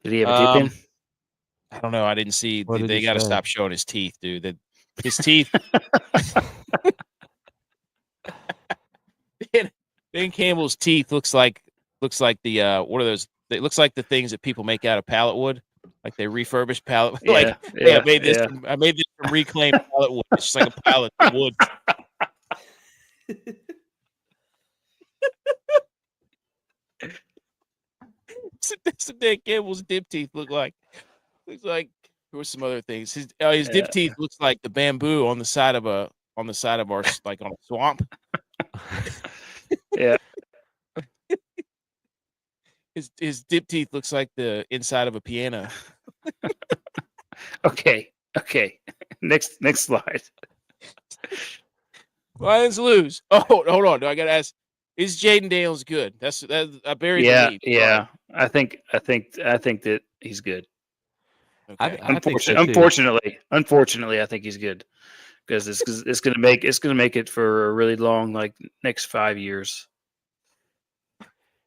Did he have a dip in? I don't know. I didn't see. They got to stop showing his teeth, dude. His teeth. Dan Campbell's teeth looks like the what are those? It looks like the things that people make out of pallet wood, like they refurbish pallet. I made this from reclaimed pallet wood. It's just like a pallet of wood. That's what Dan Campbell's dip teeth look like. Looks like there were some other things. His dip teeth looks like the bamboo on the side of our like on a swamp. Yeah. His dip teeth looks like the inside of a piano. Okay. Next slide. Lions lose. Oh, hold on. Do I gotta ask? Is Jaden Daniels good? That's I buried the lead. Yeah. I think that he's good. Okay. Unfortunately, I think he's good because it's gonna make it for a really long, like, next 5 years.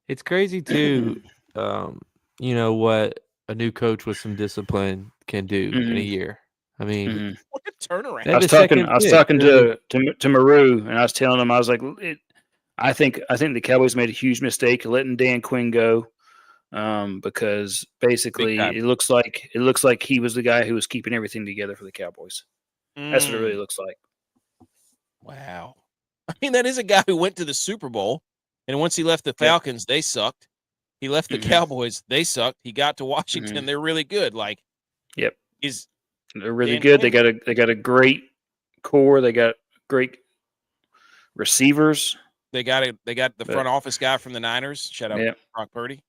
It's crazy too. What a new coach with some discipline can do in a Mhm. year. I mean, Mhm. What a turnaround. They I had was the talking second pick. to Maru, and I was telling him, I was like, I think the Cowboys made a huge mistake letting Dan Quinn go, because basically time. it looks like he was the guy who was keeping everything together for the Cowboys. That's what it really looks like. Wow. I mean, that is a guy who went to the Super Bowl, and once he left the Falcons, they sucked. He left the Cowboys, they sucked. He got to Washington, they're really good. Like, Yep, is they're really Dan good. Quinn- They got a great core. They got great receivers. they got the front office guy from the Niners. Shout out Brock Purdy.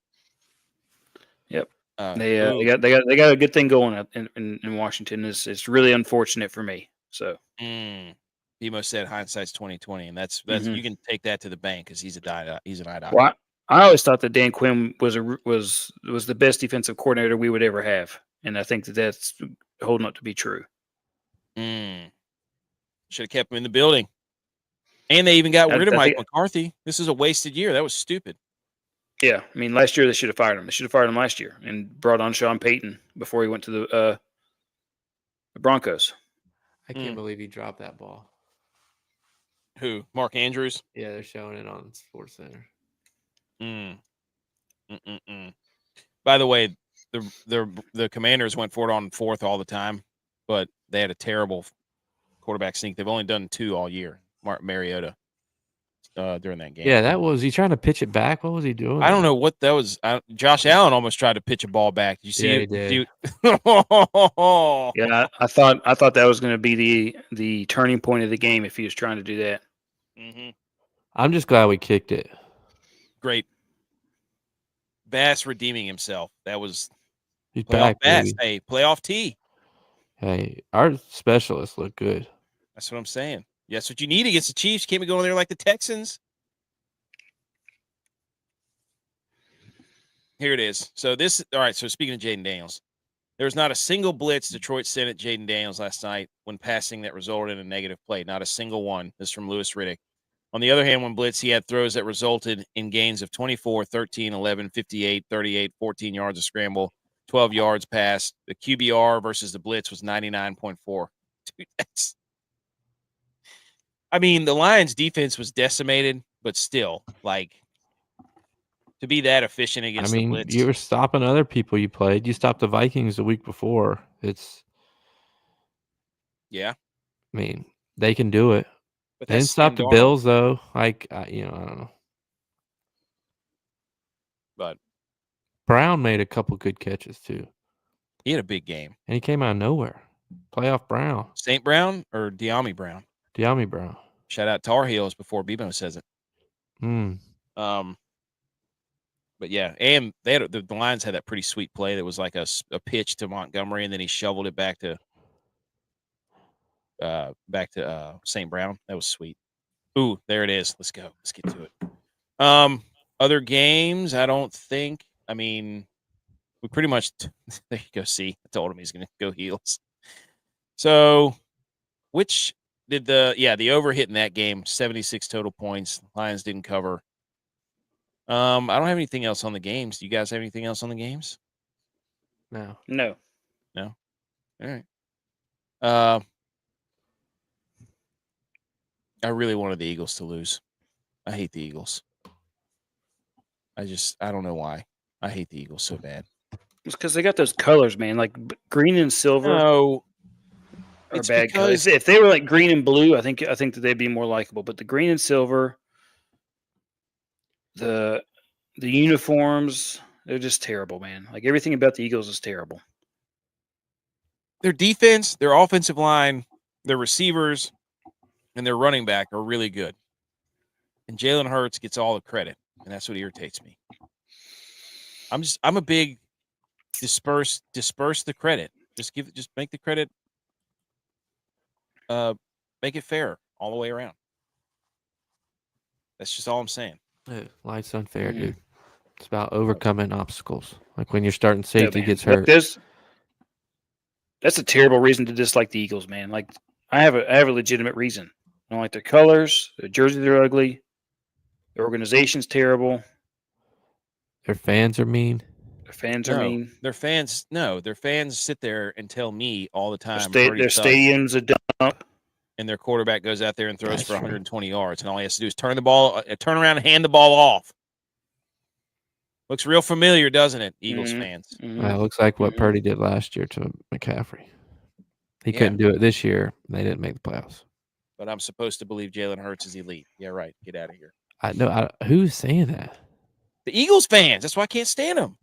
Yep. They They got a good thing going in Washington. It's really unfortunate for me. So Demo said hindsight's 2020, and that's you can take that to the bank because he's an eye doctor. Well, I always thought that Dan Quinn was the best defensive coordinator we would ever have, and I think that's holding up to be true. Should have kept him in the building, and they even got rid of Mike McCarthy. This is a wasted year. That was stupid. Yeah, I mean, last year they should have fired him. They should have fired him last year and brought on Sean Payton before he went to the Broncos. I can't believe he dropped that ball. Who? Mark Andrews? Yeah, they're showing it on SportsCenter. By the way, the Commanders went for it on fourth all the time, but they had a terrible quarterback sneak. They've only done 2 all year. Martin Mariota during that game. Yeah, was he trying to pitch it back? What was he doing? I don't know what that was. Josh Allen almost tried to pitch a ball back. Did you see it? He did. Yeah, I thought that was going to be the turning point of the game if he was trying to do that. I'm just glad we kicked it. Great. Bass redeeming himself. That was He's playoff back, Bass. baby. Hey, playoff T. Hey, our specialists look good. That's what I'm saying. That's what you need against the Chiefs. Can't be going there like the Texans. Here it is. So all right, so speaking of Jaden Daniels, there was not a single blitz Detroit sent at Jaden Daniels last night when passing that resulted in a negative play. Not a single one. This is from Louis Riddick. On the other hand, when blitz, he had throws that resulted in gains of 24, 13, 11, 58, 38, 14 yards of scramble, 12 yards pass. The QBR versus the blitz was 99.4. Dude, I mean, the Lions' defense was decimated, but still, like, to be that efficient against the blitz. You were stopping other people you played. You stopped the Vikings the week before. Yeah. I mean, they can do it. But they didn't stop the Bills, though. Like, I don't know. But Brown made a couple good catches, too. He had a big game. And he came out of nowhere. Playoff Brown. St. Brown or Diami Brown? Diami Brown. Shout out Tar Heels before Bebo says it. But yeah, and they had the Lions had that pretty sweet play that was like a pitch to Montgomery, and then he shoveled it back to St. Brown. That was sweet. Ooh, there it is. Let's go. Let's get to it. Other games, I don't think. I mean, we pretty much there you go. See, I told him he's going to go heels. So, which did the over hit in that game? 76 total points. Lions didn't cover. I don't have anything else on the games. Do you guys have anything else on the games? No. All right. I really wanted the Eagles to lose. I hate the Eagles. I don't know why. I hate the Eagles so bad. It's because they got those colors, man. Like green and silver are bad colors. If they were like green and blue, I think that they'd be more likable. But the green and silver, the uniforms, they're just terrible, man. Like everything about the Eagles is terrible. Their defense, their offensive line, their receivers, and their running back are really good. And Jalen Hurts gets all the credit, and that's what irritates me. I'm a big disperse the credit. Just make the credit make it fair all the way around. That's just all I'm saying. Life's unfair, dude. It's about overcoming obstacles. Like when your starting safety gets hurt. That's a terrible reason to dislike the Eagles, man. Like I have a legitimate reason. I don't like their colors. The jerseys are ugly. The organization's terrible. Their fans are mean. Their fans are mean. Their fans sit there and tell me all the time. Their stadium's a dump. And their quarterback goes out there and throws That's for true. 120 yards, and all he has to do is turn around and hand the ball off. Looks real familiar, doesn't it, Eagles fans? Mm-hmm. It looks like what Purdy did last year to McCaffrey. He Yeah. couldn't do it this year. They didn't make the playoffs. But I'm supposed to believe Jalen Hurts is elite. Yeah, right. Get out of here. I know. Who's saying that? The Eagles fans. That's why I can't stand them.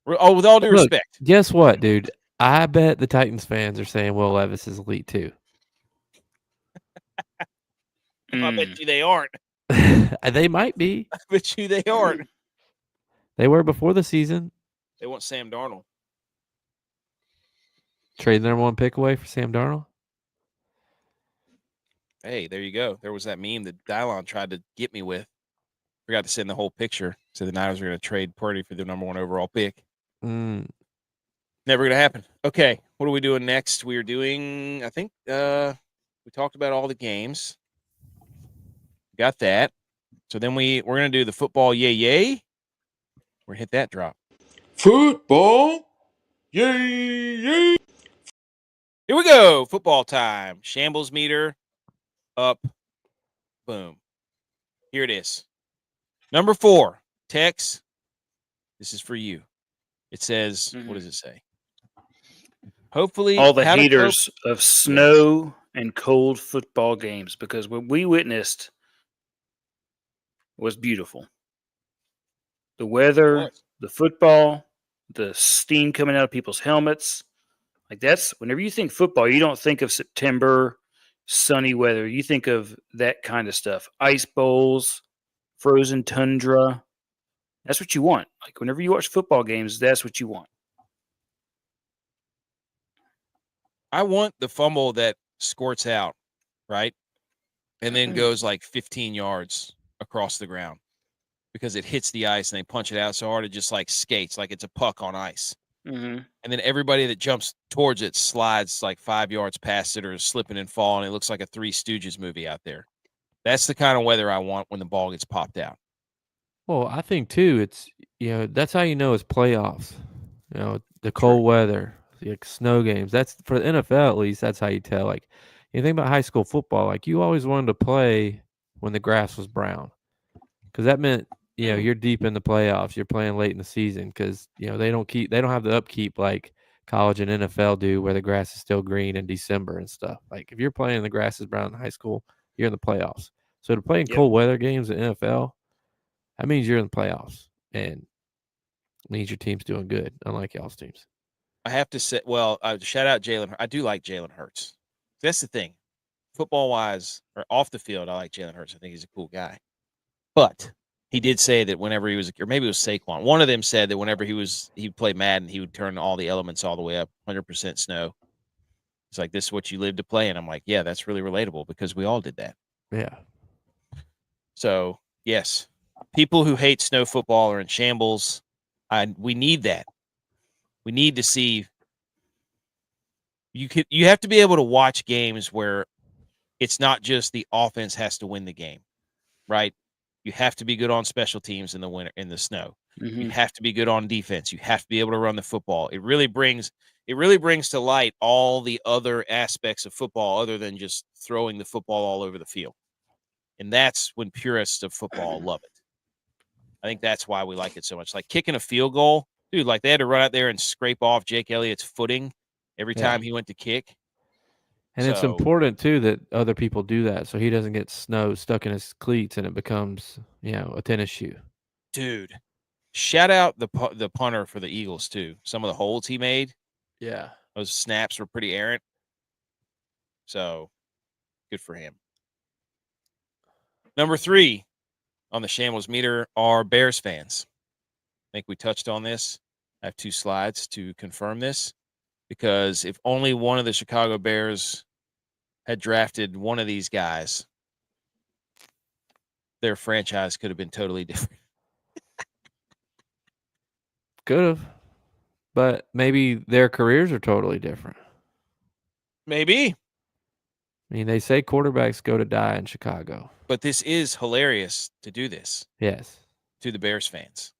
Oh, with all due Look, respect. Guess what, dude? I bet the Titans fans are saying Will Levis is elite too. I bet you they aren't. They might be. I bet you they aren't. They were before the season. They want Sam Darnold. Trade the number 1 pick away for Sam Darnold. Hey, there you go. There was that meme that DYLON tried to get me with. Forgot to send the whole picture. So the Niners were going to trade Purdy for the number 1 overall pick. Mm. Never going to happen. Okay, what are we doing next? We are doing, I think, we talked about all the games. Got that. So then we're going to do the football yay. We're going to hit that drop. Football yay. Here we go. Football time. Shambles meter up. Boom. Here it is. Number 4. Tex, this is for you. It says, what does it say? Hopefully, all the haters of snow and cold football games, because what we witnessed was beautiful. The weather, the football, the steam coming out of people's helmets. Like that's whenever you think football, you don't think of September, sunny weather. You think of that kind of stuff. Ice bowls, frozen tundra. That's what you want. Like whenever you watch football games, that's what you want. I want the fumble that squirts out, right? And then goes like 15 yards across the ground because it hits the ice and they punch it out so hard it just like skates like it's a puck on ice. Mm-hmm. And then everybody that jumps towards it slides like 5 yards past it or is slipping and falling. It looks like a Three Stooges movie out there. That's the kind of weather I want when the ball gets popped out. Well, I think too, it's, that's how you know it's playoffs. The cold weather, like snow games. That's for the NFL at least. That's how you tell. Like, you think about high school football, like you always wanted to play when the grass was brown, because that meant you're deep in the playoffs. You're playing late in the season because they don't have the upkeep like college and NFL do, where the grass is still green in December and stuff. Like if you're playing the grass is brown in high school, you're in the playoffs. So to play in cold weather games in NFL, that means you're in the playoffs and means your team's doing good, unlike y'all's teams. I have to say, shout out Jalen. I do like Jalen Hurts. That's the thing. Football-wise, or off the field, I like Jalen Hurts. I think he's a cool guy. But he did say that whenever he was, or maybe it was Saquon, one of them said that whenever he'd play Madden, he would turn all the elements all the way up, 100% snow. It's like, this is what you live to play. And I'm like, yeah, that's really relatable because we all did that. Yeah. So, yes, people who hate snow football are in shambles. We need that. We need to see. You have to be able to watch games where it's not just the offense has to win the game, right? You have to be good on special teams in the winter, in the snow. Mm-hmm. You have to be good on defense. You have to be able to run the football. It really brings to light all the other aspects of football other than just throwing the football all over the field. And that's when purists of football love it. I think that's why we like it so much. Like kicking a field goal, dude, like they had to run out there and scrape off Jake Elliott's footing every time he went to kick. And it's important, too, that other people do that so he doesn't get snow stuck in his cleats and it becomes, a tennis shoe. Dude, shout out the punter for the Eagles, too. Some of the holds he made. Yeah. Those snaps were pretty errant. So, good for him. Number 3 on the shambles meter are Bears fans. I think we touched on this. I have 2 slides to confirm this. Because if only one of the Chicago Bears had drafted one of these guys, their franchise could have been totally different. Could have. But maybe their careers are totally different. Maybe. I mean, they say quarterbacks go to die in Chicago. But this is hilarious to do this Yes. to the Bears fans.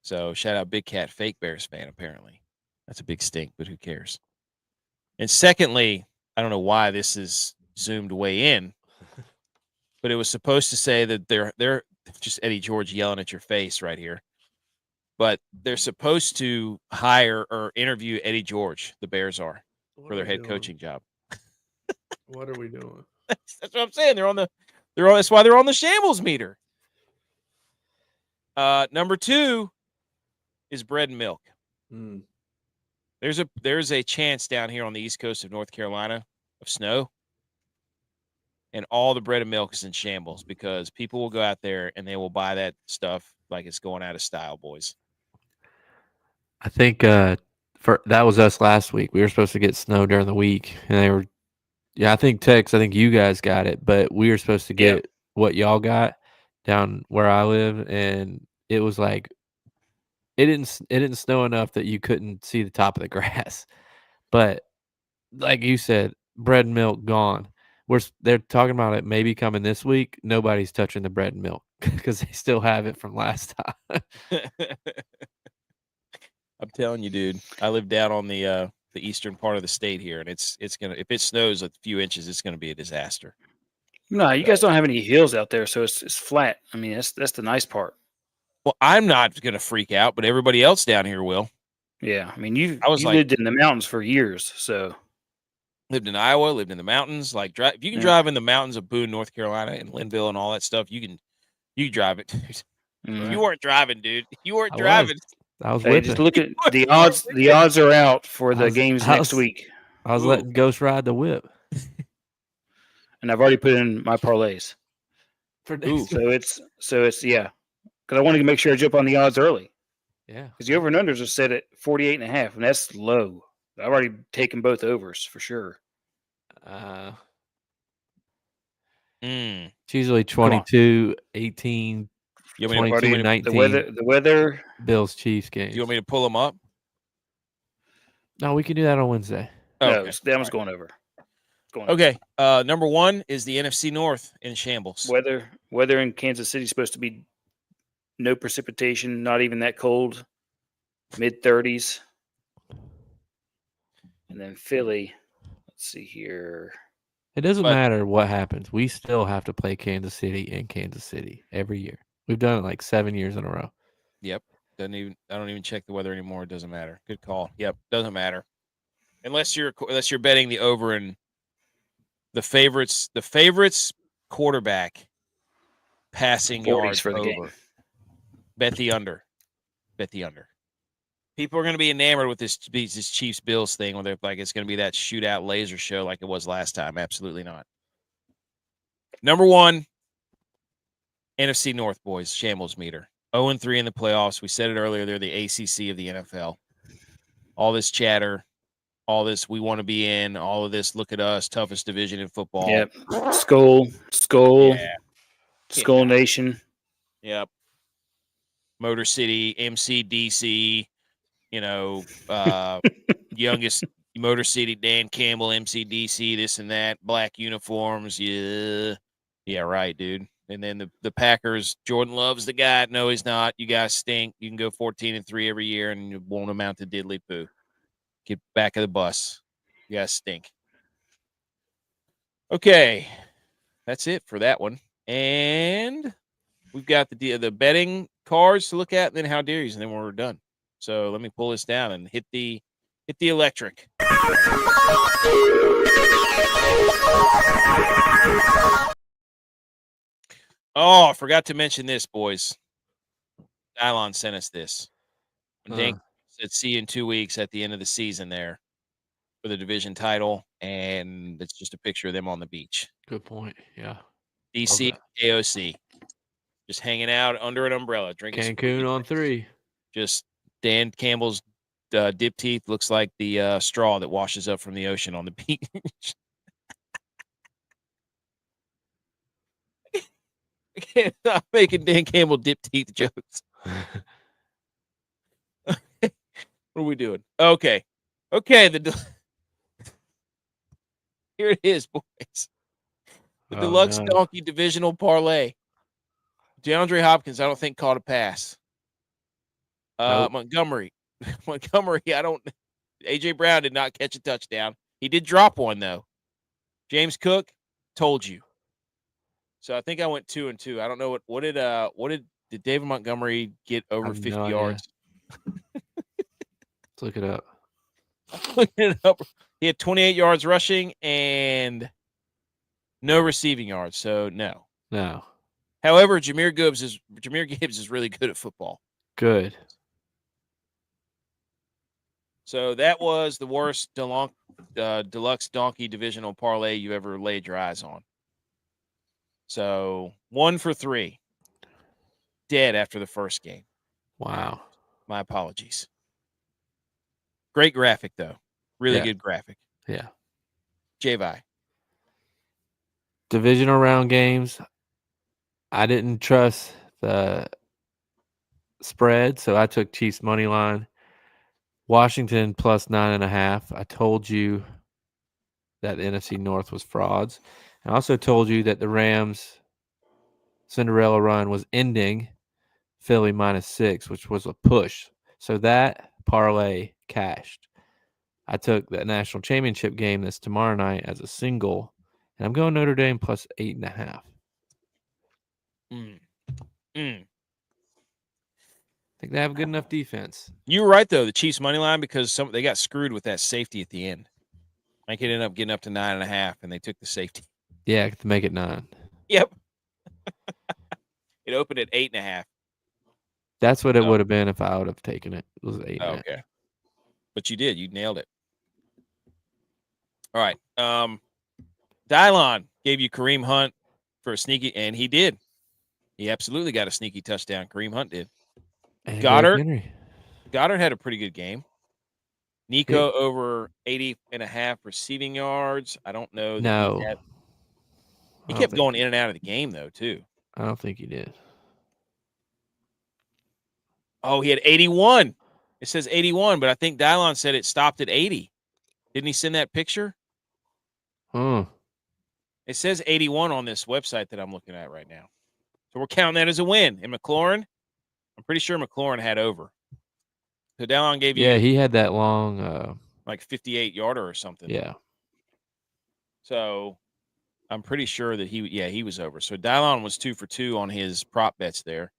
So shout out Big Cat, fake Bears fan, apparently. That's a big stink, but who cares? And secondly, I don't know why this is zoomed way in, but it was supposed to say that they're just Eddie George yelling at your face right here. But they're supposed to hire or interview Eddie George, the Bears are, for their head coaching job. What are we doing? That's what I'm saying. That's why they're on the shambles meter. Number 2 is bread and milk. There's a chance down here on the east coast of North Carolina of snow, and all the bread and milk is in shambles because people will go out there and they will buy that stuff like it's going out of style, boys. I think that was us last week. We were supposed to get snow during the week, and they were. Yeah, I think you guys got it, but we were supposed to get what y'all got down where I live, and it was like it didn't snow enough that you couldn't see the top of the grass. But like you said, bread and milk gone. They're talking about it maybe coming this week. Nobody's touching the bread and milk because they still have it from last time. I'm telling you, dude. I live down on the eastern part of the state here, and it's gonna, if it snows a few inches, it's gonna be a disaster. No, you guys don't have any hills out there, so it's flat. I mean, that's the nice part. Well, I'm not gonna freak out, but everybody else down here will. Yeah, I mean, you like, lived in the mountains for years, so lived in Iowa, lived in the mountains. Like, if you can drive in the mountains of Boone, North Carolina, and Linville, and all that stuff, you can drive it. You weren't driving, dude. You weren't driving. I was hey, just look at the odds. The odds are out for the games next week. I was letting Ghost ride the whip, and I've already put in my parlays. So it's yeah, because I wanted to make sure I jump on the odds early. Yeah, because the over and unders are set at 48.5, and that's low. I've already taken both overs for sure. It's usually 22, 18. You 22, 19. The weather. Bills Chiefs game. Do you want me to pull them up? No, we can do that on Wednesday. No, that one's going over. Okay. Number 1 is the NFC North in shambles. Weather in Kansas City is supposed to be no precipitation, not even that cold, mid-30s. And then Philly, let's see here. It doesn't matter what happens. We still have to play Kansas City in Kansas City every year. We've done it like 7 years in a row. Yep. I don't even check the weather anymore. It doesn't matter. Good call. Yep. Doesn't matter. Unless you're betting the over and the favorites quarterback passing yards for the over. game. Bet the under. People are going to be enamored with this Chiefs Bills thing, where they're like it's going to be that shootout laser show like it was last time. Absolutely not. Number 1, NFC North, boys, shambles meter. 0-3 in the playoffs. We said it earlier. They're the ACC of the NFL. All this chatter, all this we want to be in, all of this look at us, toughest division in football. Yep. Skull Yeah. Nation. Yep. Motor City, MCDC, youngest Motor City, Dan Campbell, MCDC, this and that, black uniforms. Yeah, right, dude. And then the Packers, Jordan Love's the guy. No, he's not. You guys stink. You can go 14-3 every year, and it won't amount to diddly poo. Get back of the bus. You guys stink. Okay, that's it for that one. And we've got the betting cards to look at, and then how dare yous, and then we're done. So let me pull this down and hit the electric. Oh, I forgot to mention this, boys. DYLON sent us this. Dan said, see you in 2 weeks at the end of the season there for the division title, and it's just a picture of them on the beach. Good point. Yeah. DC, AOC. Just hanging out under an umbrella, drinking Cancun on 3. Just Dan Campbell's dip teeth looks like the straw that washes up from the ocean on the beach. I can't stop making Dan Campbell dip teeth jokes. What are we doing? Okay. Here it is, boys. The Oh, Deluxe no. Donkey Divisional Parlay. DeAndre Hopkins, I don't think caught a pass. Nope. Montgomery. AJ Brown did not catch a touchdown. He did drop one, though. James Cook, told you. So I think I went 2-2. I don't know what did David Montgomery get over have 50 no idea. yards? Let's look it up. Looking it up. He had 28 yards rushing and no receiving yards. So no. No. However, Jahmyr Gibbs is really good at football. Good. So that was the worst deluxe donkey divisional parlay you ever laid your eyes on. So 1 for 3. Dead after the first game. Wow. My apologies. Great graphic, though. Really Yeah. good graphic. Yeah. J-Vi. Divisional round games. I didn't trust the spread, so I took Chiefs money line. Washington plus 9.5. I told you that the NFC North was frauds. I also told you that the Rams Cinderella run was ending. Philly -6, which was a push. So that parlay cashed. I took the national championship game that's tomorrow night as a single, and I'm going Notre Dame plus 8.5. I think they have a good enough defense. You were right, though, the Chiefs money line, because they got screwed with that safety at the end. I could end up getting up to 9.5, and they took the safety. Yeah, to make it 9. Yep. It opened at 8.5. That's what it would have been if I would have taken it. It was 8.5. Oh, okay. But you did. You nailed it. All right. DYLON gave you Kareem Hunt for a sneaky, and he did. He absolutely got a sneaky touchdown. Kareem Hunt did. And Goddard. Henry. Goddard had a pretty good game. Nico over 80.5 receiving yards. I don't know. No. He kept going in and out of the game, though, too. I don't think he did. Oh, he had 81. It says 81, but I think DYLON said it stopped at 80. Didn't he send that picture? Hmm. It says 81 on this website that I'm looking at right now. So we're counting that as a win. And McLaurin, I'm pretty sure McLaurin had over. So DYLON gave you he had that long like 58-yarder or something. Yeah. So I'm pretty sure that he was over. So DYLON was 2 for 2 on his prop bets there.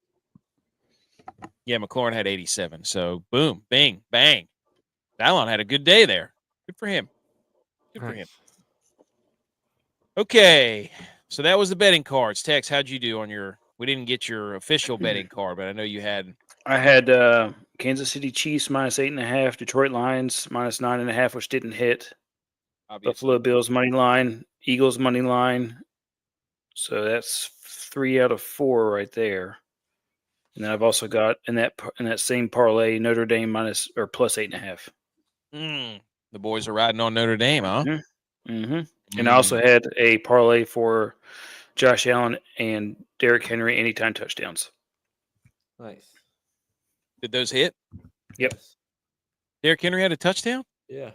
Yeah, McLaurin had 87. So boom, bing, bang. DYLON had a good day there. Good for him. Good for him. Okay. So that was the betting cards. Tex, how'd you do on your – we didn't get your official betting card, but I know you had – I had Kansas City Chiefs -8.5, Detroit Lions -9.5, which didn't hit. obviously. Buffalo Bills money line, Eagles money line. So that's 3 out of 4 right there. And then I've also got in that same parlay Notre Dame plus 8.5. The boys are riding on Notre Dame, huh? Mm-hmm. And I also had a parlay for Josh Allen and Derrick Henry anytime touchdowns. Nice. Did those hit? Yep. Derrick Henry had a touchdown? Yeah.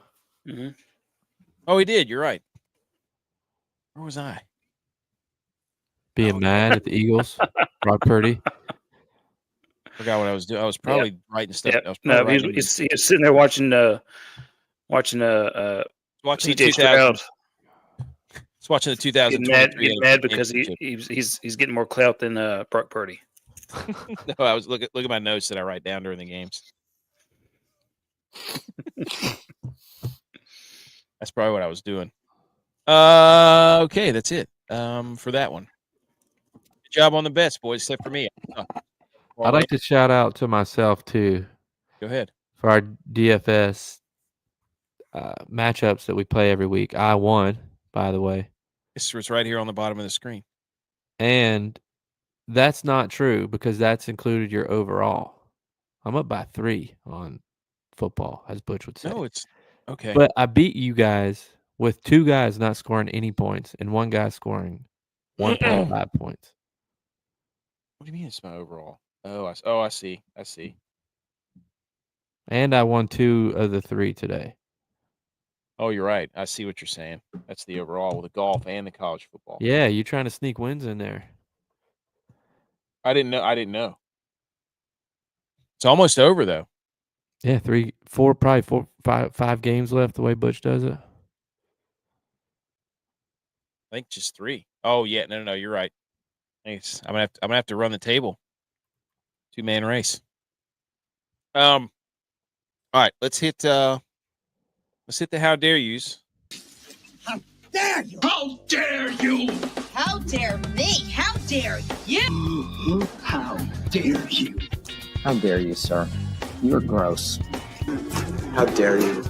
Mm-hmm. Oh, he did. You're right. Where was I? Being mad at the Eagles. Brock Purdy. Forgot what I was doing. I was probably writing stuff. Yep. I was No, probably he's sitting there watching watching the CJ Stroud. It's watching the 2023. Getting mad because he's getting more clout than Brock Purdy. No, I was look at my notes that I write down during the games. That's probably what I was doing. Okay, that's it. For that one. Good job on the bets, boys, except for me. I'd like to shout out to myself too. Go ahead. For our DFS matchups that we play every week. I won, by the way. It's right here on the bottom of the screen. And that's not true because that's included your overall. I'm up by 3 on football, as Butch would say. No, it's okay. But I beat you guys with 2 guys not scoring any points and 1 guy scoring 1.5 points. What do you mean it's my overall? I see. I see. And I won 2 of the 3 today. Oh, you're right. I see what you're saying. That's the overall with the golf and the college football. Yeah, you trying to sneak wins in there. I didn't know. It's almost over though. Yeah, five games left the way Butch does it. I think just 3. Oh yeah, no, you're right. Thanks. I'm gonna have to run the table. 2-man race. All right, let's hit the how dare yous. How dare you? How dare you? How dare me? How dare you? How dare you? How dare you, sir? You're gross. How dare you?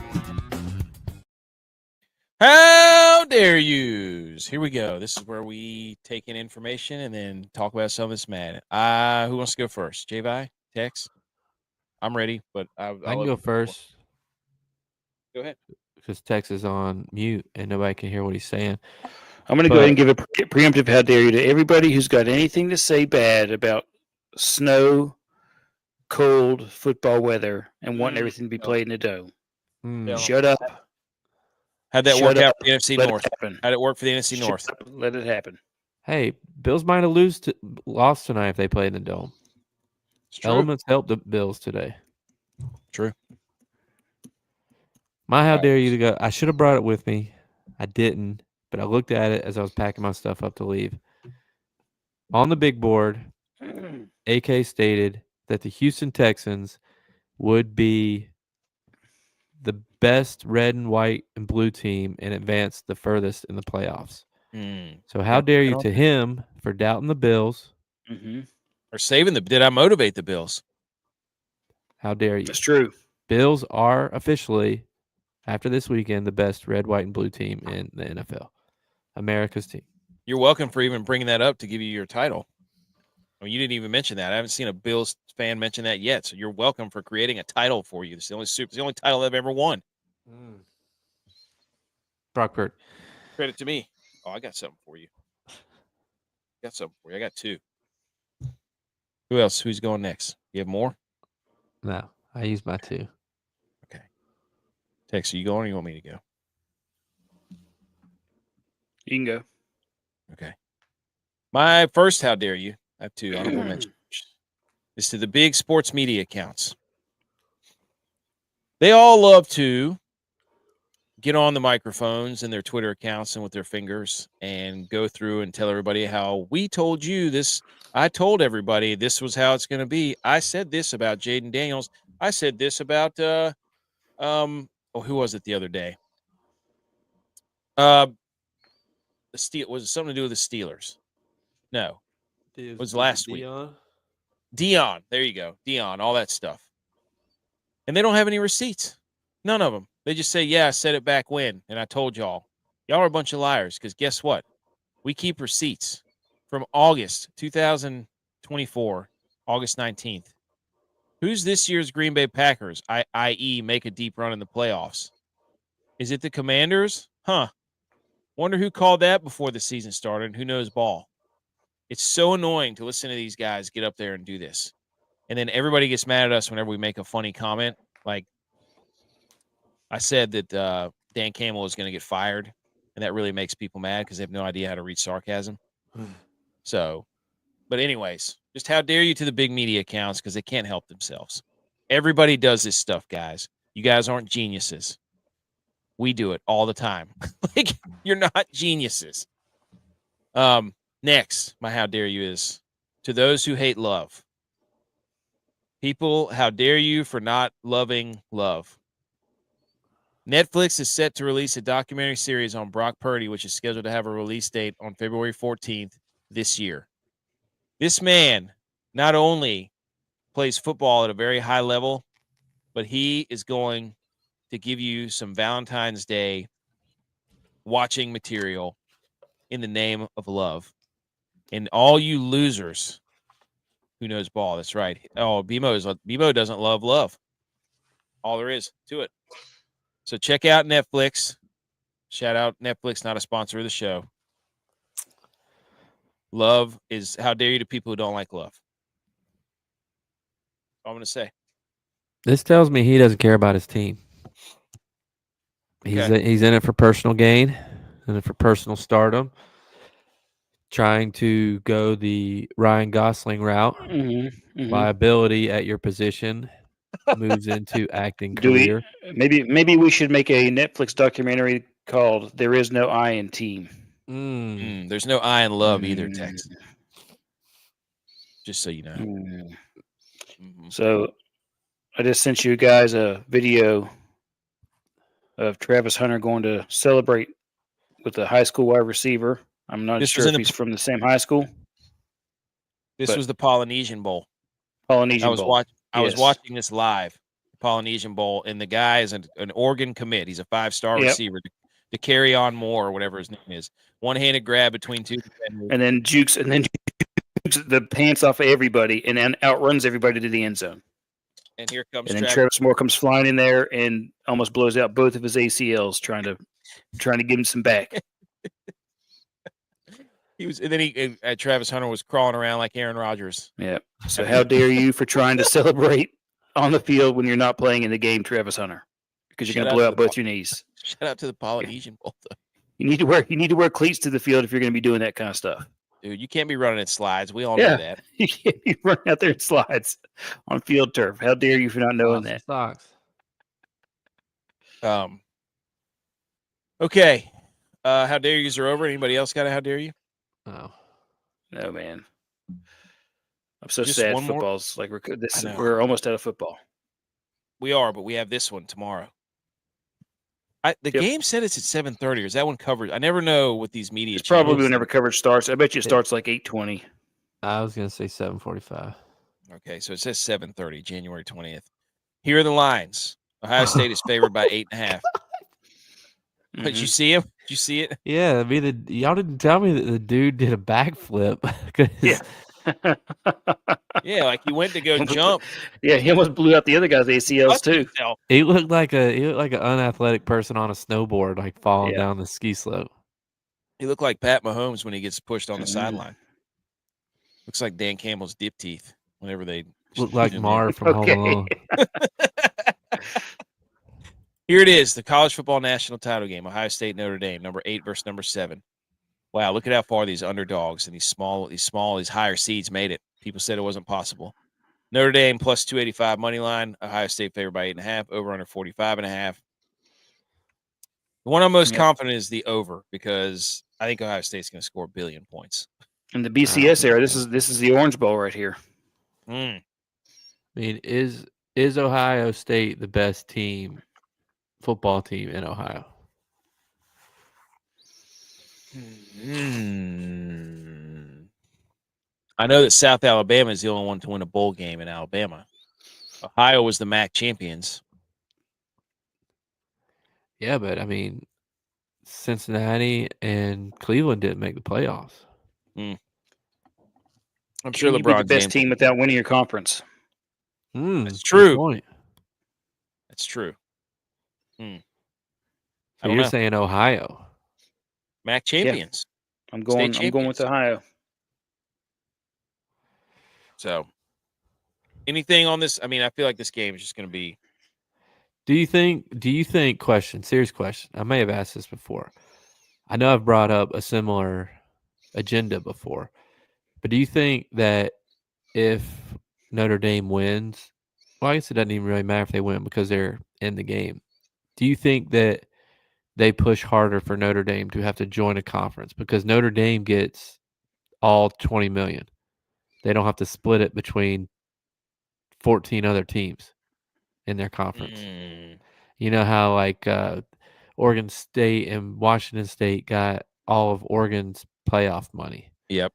How dare yous? Here we go. This is where we take in information and then talk about some of this mad. Who wants to go first? J-Vi? Tex? I'm ready, but I can go first. Go ahead. Because Tex is on mute and nobody can hear what he's saying. I'm going to go ahead and give a preemptive how dare you to everybody who's got anything to say bad about snow, cold football weather, and wanting everything to be played in a dome. Shut up. How'd that work out for the NFC Let North? it happen. How'd it work for the NFC North? Shut up. Let it happen. Hey, Bills might have lost tonight if they played in the dome. Elements helped the Bills today. True. My how dare you to go. I should have brought it with me. I didn't, but I looked at it as I was packing my stuff up to leave. On the big board, AK stated that the Houston Texans would be the best red and white and blue team and advance the furthest in the playoffs. So how dare you to him for doubting the Bills. Or saving did I motivate the Bills? How dare you? That's true. Bills are officially, after this weekend, the best red, white, and blue team in the NFL. America's team. You're welcome for even bringing that up to give you your title. I mean, you didn't even mention that. I haven't seen a Bills fan mention that yet. So you're welcome for creating a title for you. It's the only title I've ever won. Brock Purdy. Credit to me. Oh, I got something for you. I got 2. Who else? Who's going next? You have more? No, I used my 2. Okay. Tex, are you going or you want me to go? You can go. Okay. My first how dare you. I have 2 honorable mentions. Is to the big sports media accounts. They all love to get on the microphones and their Twitter accounts and with their fingers and go through and tell everybody how we told you this. I told everybody this was how it's going to be. I said this about Jaden Daniels. I said this about who was it the other day? The was it something to do with the Steelers? No. It was last week. Dion. There you go. Dion, all that stuff. And they don't have any receipts. None of them. They just say, yeah, I said it back when, and I told y'all. Y'all are a bunch of liars because guess what? We keep receipts from August 2024, August 19th. Who's this year's Green Bay Packers, i.e. make a deep run in the playoffs? Is it the Commanders? Wonder who called that before the season started and who knows ball. It's so annoying to listen to these guys get up there and do this. And then everybody gets mad at us whenever we make a funny comment. Like I said that Dan Campbell is going to get fired, and that really makes people mad because they have no idea how to read sarcasm. So, but anyways, just how dare you to the big media accounts because they can't help themselves. Everybody does this stuff, guys. You guys aren't geniuses. We do it all the time. Like, you're not geniuses. Next, my how dare you is to those who hate love. People, how dare you for not loving love. Netflix is set to release a documentary series on Brock Purdy, which is scheduled to have a release date on February 14th this year. This man not only plays football at a very high level, but he is going to give you some Valentine's Day watching material in the name of love. And all you losers who knows ball, that's right. Oh, BMO doesn't love love. All there is to it. So check out Netflix. Shout out Netflix, not a sponsor of the show. Love is how dare you to people who don't like love. That's all I'm going to say. This tells me he doesn't care about his team. He's in it for personal gain, in it for personal stardom. Trying to go the Ryan Gosling route. Liability at your position moves into acting career. Maybe we should make a Netflix documentary called "There Is No I in Team." There's no I in love either, Tex. Just so you know. So I just sent you guys a video of Travis Hunter going to celebrate with a high school wide receiver. I'm not sure if he's from the same high school. This was the Polynesian Bowl. I was watching this live, Polynesian Bowl, and the guy is an Oregon commit. He's a 5-star receiver to carry on more or whatever his name is. One-handed grab between two defenders. And then jukes the pants off of everybody and then outruns everybody to the end zone. And here comes Travis Moore comes flying in there and almost blows out both of his ACLs trying to give him some back. Travis Hunter was crawling around like Aaron Rodgers. Yeah. So how dare you for trying to celebrate on the field when you're not playing in the game, Travis Hunter? Because you're going to blow out both your knees. Shout out to the Polynesian Bowl, though. You need to wear cleats to the field if you're going to be doing that kind of stuff. Dude, you can't be running in slides. We all know that. You can't be running out there in slides on field turf. How dare you for not knowing that? Socks. Okay. How dare yous are over. Anybody else got a how dare you? No, man. I'm so sad. Football's like we're almost out of football. We are, but we have this one tomorrow. The game said it's at 7:30. Or is that one covered? I never know with these media. It's probably whenever coverage starts. I bet you it starts like 8:20. I was gonna say 7:45. Okay, so it says 7:30, January 20th. Here are the lines. Ohio State is favored by 8.5. Did you see him? Did you see it? Yeah, y'all didn't tell me that the dude did a backflip. Yeah. Yeah, like he went to go jump. Yeah, he almost blew out the other guy's ACLs too. He looked like an unathletic person on a snowboard, like falling down the ski slope. He looked like Pat Mahomes when he gets pushed on the sideline. Looks like Dan Campbell's dip teeth whenever they look like Marv from Home Alone. Here it is, the college football national title game, Ohio State, Notre Dame, number 8 versus number 7. Wow, look at how far these underdogs and these higher seeds made it. People said it wasn't possible. Notre Dame plus 285 money line, Ohio State favored by 8.5, over under 45.5. The one I'm most confident is the over because I think Ohio State's going to score 1 billion points. In the BCS era, this is the Orange Bowl right here. I mean, is Ohio State the best football team in Ohio? I know that South Alabama is the only one to win a bowl game in Alabama. Ohio was the MAC champions. Yeah, but I mean, Cincinnati and Cleveland didn't make the playoffs. I'm sure LeBron be the best team without winning your conference. That's true. That's true. So you're saying Ohio? MAC champions. Yeah. I'm going with Ohio. So, anything on this? I mean, I feel like this game is just going to be. Do you think? Serious question. I may have asked this before. I know I've brought up a similar agenda before, but do you think that if Notre Dame wins, well, I guess it doesn't even really matter if they win because they're in the game. Do you think that they push harder for Notre Dame to have to join a conference because Notre Dame gets all $20 million? They don't have to split it between 14 other teams in their conference. You know how like Oregon State and Washington State got all of Oregon's playoff money. Yep.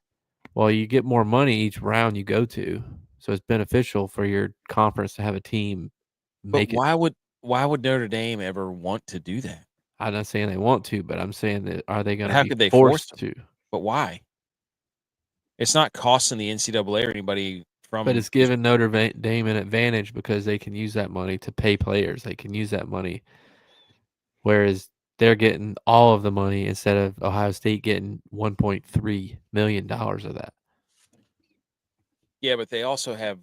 Well, you get more money each round you go to, so it's beneficial for your conference to have a team make it. Why would Notre Dame ever want to do that? I'm not saying they want to, but I'm saying that are they going to? How be could they forced force to? But why? It's not costing the NCAA or anybody from. But it's giving Notre Dame an advantage because they can use that money to pay players. They can use that money, whereas they're getting all of the money instead of Ohio State getting $1.3 million of that. Yeah, but they also have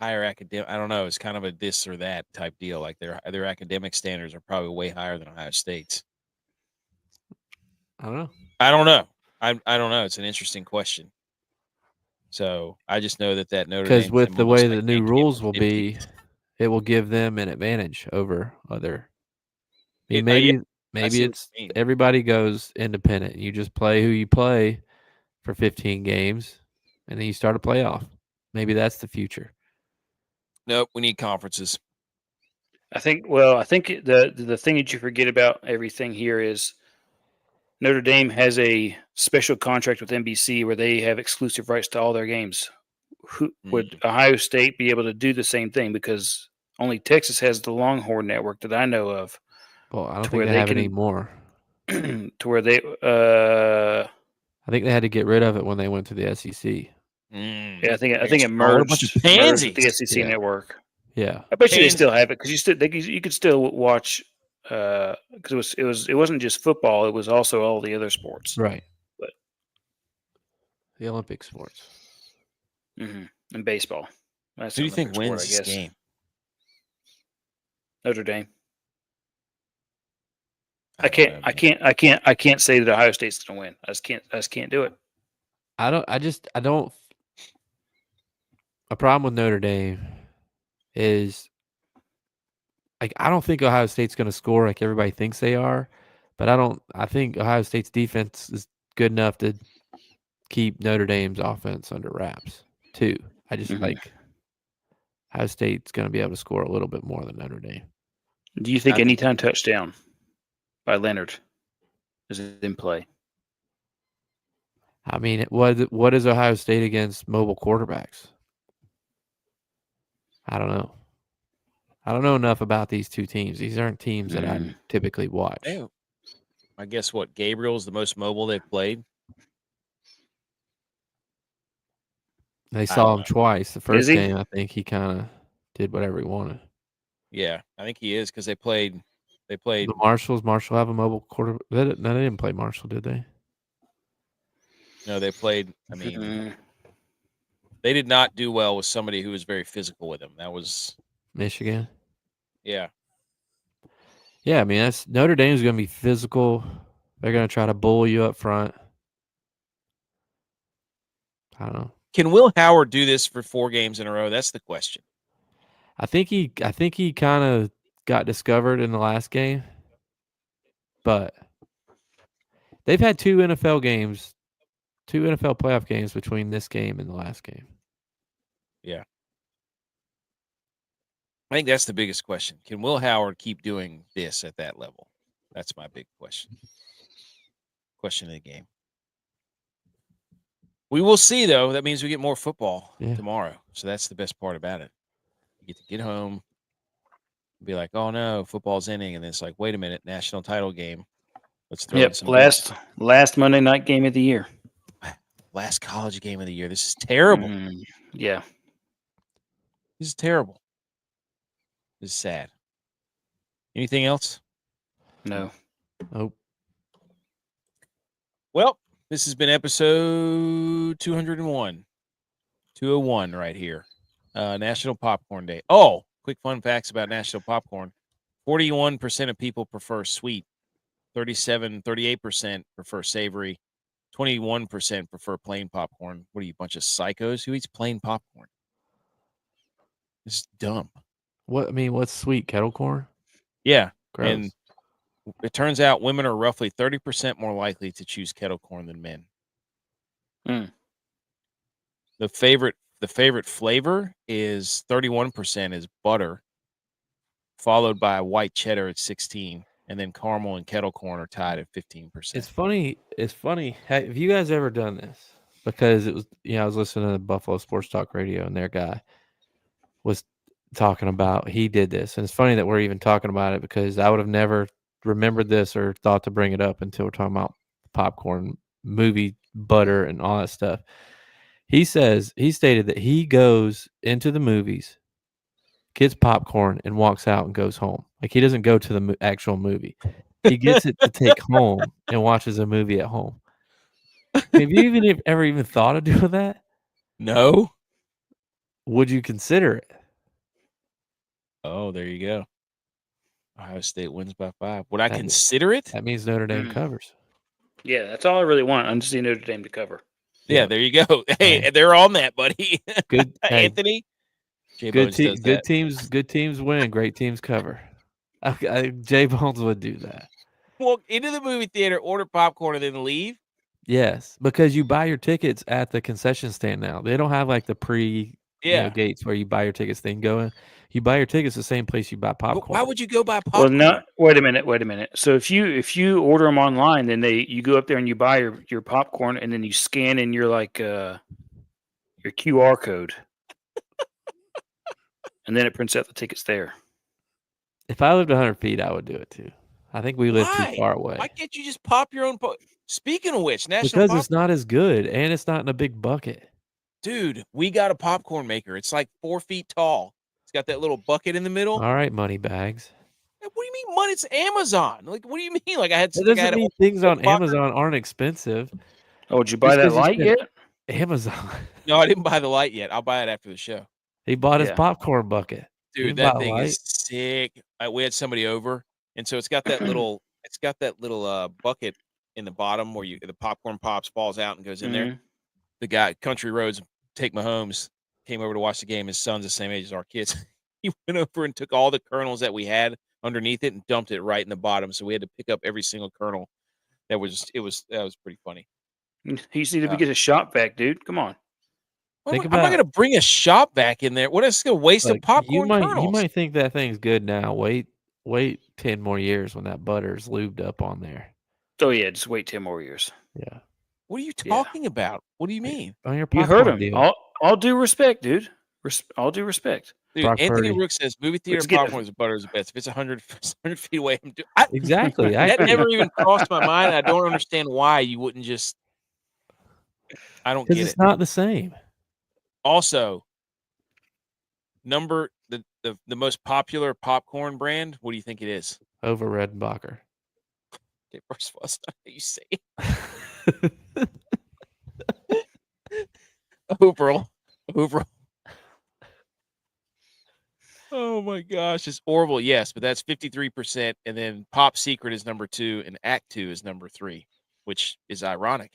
higher academic. I don't know. It's kind of a this or that type deal. Like their academic standards are probably way higher than Ohio State's. I don't know. I don't know. I don't know. It's an interesting question. So I just know that Notre Because Dame with the symbol way looks the like new AQ rules will 150s. be, it will give them an advantage over other. I mean, Yeah, maybe see what it's you mean. everybody goes independent. You just play who you play for 15 games, and then you start a playoff. Maybe that's the future. Nope, we need conferences. I think the thing that you forget about everything here is Notre Dame has a special contract with NBC where they have exclusive rights to all their games. Would Ohio State be able to do the same thing? Because only Texas has the Longhorn network that I know of. Well, I don't think they have it anymore. To where they I think they had to get rid of it when they went to the SEC. Yeah, I think it A bunch of merged with pansies. the SEC Yeah. network. Yeah. I bet you they still have it because you could still watch because it wasn't just football; it was also all the other sports. Right. But the Olympic sports and baseball. That's Who do you think Olympic sport, wins I this guess. game? Notre Dame. I can't say that Ohio State's going to win. I just can't do it. I don't. A problem with Notre Dame is like I don't think Ohio State's going to score like everybody thinks they are, but I think Ohio State's defense is good enough to keep Notre Dame's offense under wraps too. I just like Ohio State's going to be able to score a little bit more than Notre Dame. Do you think anytime touchdown by Leonard is in play? I mean, what is Ohio State against mobile quarterbacks? I don't know. I don't know enough about these two teams. These aren't teams that I typically watch. Hey, I guess what Gabriel's the most mobile they've played. They saw him twice. The first game, I think he kind of did whatever he wanted. Yeah, I think he is because they played. The Marshalls. Marshall have a mobile quarterback. No, they didn't play Marshall, did they? No, they played. I mean, they did not do well with somebody who was very physical with them. That was Michigan. Yeah. Yeah, I mean, that's Notre Dame's going to be physical. They're going to try to bull you up front. I don't know. Can Will Howard do this for 4 games in a row? That's the question. I think he kind of got discovered in the last game, but they've had 2 NFL playoff games between this game and the last game. Yeah. I think that's the biggest question. Can Will Howard keep doing this at that level? That's my big question. Question of the game. We will see, though. That means we get more football tomorrow. So that's the best part about it. You get to get home, be like, oh, no, football's ending. And then it's like, wait a minute, national title game. Let's throw in some last Monday night game of the year. Last college game of the year. This is terrible. Yeah. This is terrible. This is sad. Anything else? No. Nope. Well, this has been episode 201. 201 right here. National Popcorn Day. Oh, quick fun facts about National Popcorn. 41% of people prefer sweet. 38% prefer savory. 21% prefer plain popcorn. What are you, a bunch of psychos? Who eats plain popcorn? This is dumb. What's sweet? Kettle corn? Yeah. Gross. And it turns out women are roughly 30% more likely to choose kettle corn than men. The favorite flavor is 31% is butter, followed by white cheddar at 16%, and then caramel and kettle corn are tied at 15%. It's funny. Have you guys ever done this? Because it was, I was listening to the Buffalo Sports Talk Radio, and their guy was talking about he did this. And it's funny that we're even talking about it because I would have never remembered this or thought to bring it up until we're talking about popcorn, movie butter, and all that stuff. He stated that he goes into the movies, gets popcorn, and walks out and goes home. Like he doesn't go to the actual movie. He gets it to take home and watches a movie at home. Have you ever thought of doing that? No. would you consider it? Oh, there you go. Ohio State wins by 5. Would I That- consider it? That means Notre Dame Mm. covers. Yeah, that's all I really want. I just need Notre Dame to cover. Yeah, there you go. Hey, Hey. they're on that, buddy. Good, hey, Anthony. good, J-Bones does good that. teams. Good teams win. Great teams cover. J Bones would do that. Walk into the movie theater, order popcorn, and then leave. Yes, because you buy your tickets at the concession stand now. They don't have like the Yeah. gates where you buy your tickets. Then go in. You buy your tickets the same place you buy But popcorn. why would you go buy Well, popcorn? no. Wait a minute. So if you order them online, then you go up there and you buy your popcorn, and then you scan in your your QR code, and then it prints out the tickets there. If I lived 100 feet, I would do it too. I think we live Why? too far away. Why can't you just pop your own? Speaking of which, National Because Popcorn. it's not as good and it's not in a big bucket. Dude, we got a popcorn maker. It's like 4 feet tall. It's got that little bucket in the middle. All right, money bags. What do you mean money? It's Amazon. Like, what do you mean? Like, I had. That Like, I doesn't had a mean whole things on box- Amazon aren't expensive. Oh, did you buy Just that 'cause you light spent- yet? Amazon. No, I didn't buy the light yet. I'll buy it after the show. He bought his Yeah. popcorn bucket. Dude, didn't that buy a thing light? is sick. We had somebody over, and so it's got that little. It's got that little bucket in the bottom where the popcorn pops, falls out, and goes in there. Mhm. The guy, Country Roads, Take Mahomes, came over to watch the game. His son's the same age as our kids. He went over and took all the kernels that we had underneath it and dumped it right in the bottom. So we had to pick up every single kernel. That was pretty funny. You just need to Yeah. get a shop vac, dude. Come on. Think I'm not about- going to bring a shop vac in there. What is going to waste of Like, popcorn you kernels? might think that thing's good now. Wait 10 more years when that butter's lubed up on there. Oh yeah, just wait 10 more years. Yeah. What are you Yeah. talking about? What do you mean? On your You popcorn heard him. deal. All due respect, dude. All due respect. Dude, Brock Anthony Purdy. Rook says movie theater Let's get popcorn is butter is the best. If it's 100 feet away, Exactly. I that agree. never even crossed my mind. I don't understand why you wouldn't just. I don't Because get it's it. not the same. Also, the most popular popcorn brand. What do you think it is? Over Redenbacher. Okay, first of all, that's not how you say it. Overall. Oh my gosh, it's Orville, yes, but that's 53%, and then Pop Secret is number 2, and Act 2 is number 3, which is ironic.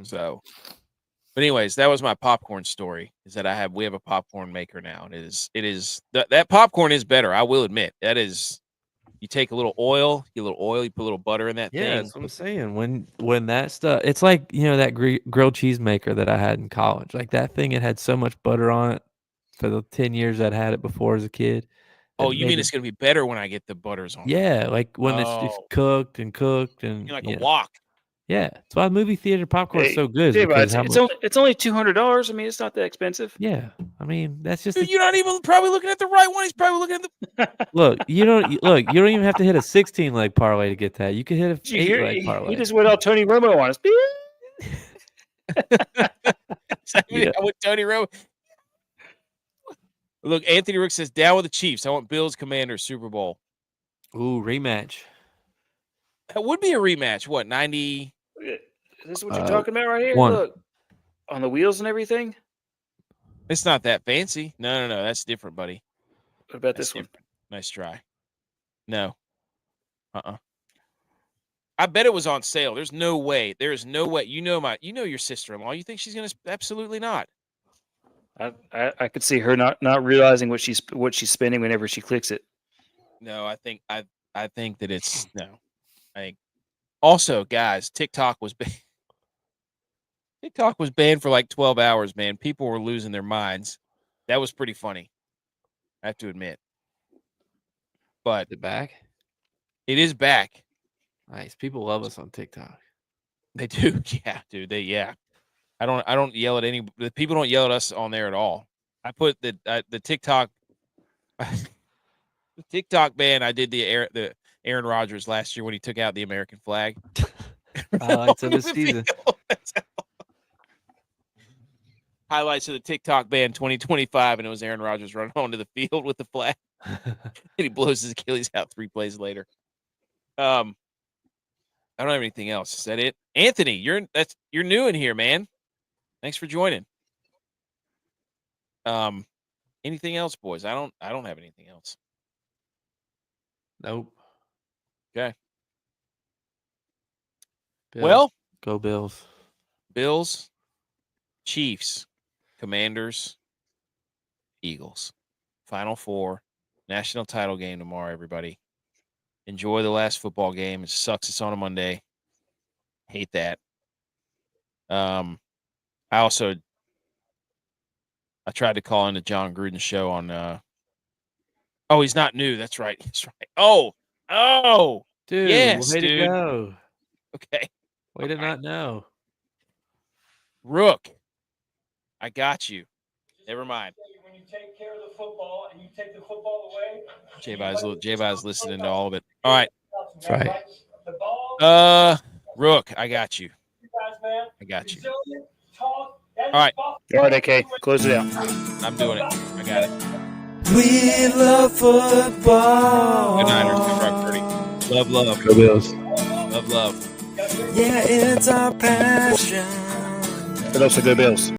So, but anyways, that was my popcorn story. Is that we have a popcorn maker now, and it is that popcorn is better. I will admit that is. You take a little oil, you put a little butter in that Yeah, thing. that's what I'm saying. When that stuff, it's like, that grilled cheese maker that I had in college. Like that thing, it had so much butter on it for the 10 years I'd had it before as a kid. Oh, It you made mean it- it's gonna be better when I get the butters on? Yeah, like when it's just Oh. cooked and You're like a wok. Yeah, that's why movie theater popcorn is Hey, so good. is Dave, because how much- it's only $200. I mean, it's not that expensive. yeah, I mean that's just Dude, you're not even probably looking at the right one. He's probably looking at the. look. You don't even have to hit a 16 leg parlay to get that. You could hit a Did you 8 hear? leg parlay. He just went all Tony Romo on us. Yeah. I went Tony Rowe. Look, Anthony Rook says down with the Chiefs. I want Bills, Commanders, Super Bowl. Ooh, rematch. That would be a rematch. What 90? Is this what you're talking about right here? one. Look, on the wheels and everything. It's not that fancy. No. That's different, buddy. What about That's this one? different. Nice try. No. I bet it was on sale. There's no way. There is no way. You know your sister-in-law. You think she's gonna? Absolutely not. I could see her not realizing what she's spending whenever she clicks it. No, I think that it's no. I think also, guys, TikTok was banned. TikTok was banned for like 12 hours, man. People were losing their minds. That was pretty funny. I have to admit. But Is it back? it is back. Nice. People love us on TikTok. They do. Yeah, dude. I don't yell at the people don't yell at us on there at all. I put the TikTok the TikTok ban. I did the Aaron Rodgers last year when he took out the American flag. Highlights of On the the season. field. Highlights of the TikTok ban 2025, and it was Aaron Rodgers running onto the field with the flag. And he blows his Achilles out 3 plays later. I don't have anything else. Is that it? Anthony, you're new in here, man. Thanks for joining. Anything else, boys? I don't have anything else. Nope. Okay. Bills. Well, Go Bills. Bills, Chiefs, Commanders, Eagles. Final four. National title game tomorrow, everybody. Enjoy the last football game. It sucks it's on a Monday. Hate that. I tried to call into John Gruden's show on he's not new. That's right. That's right. Oh, Dude, yes, way dude. to go. Okay. Way to not know. Rook, I got you. Never mind. When you take care of the football and you take the football away, J-By's listening to all of it. All right. That's right. Rook, I got you. I got you. All right. All right, AK. Close it out. I'm doing it. I got it. We love football. Good night, Good rock, Purdy. Love, love. Go Bills. Love, love. Yeah, it's our passion. But also go Bills.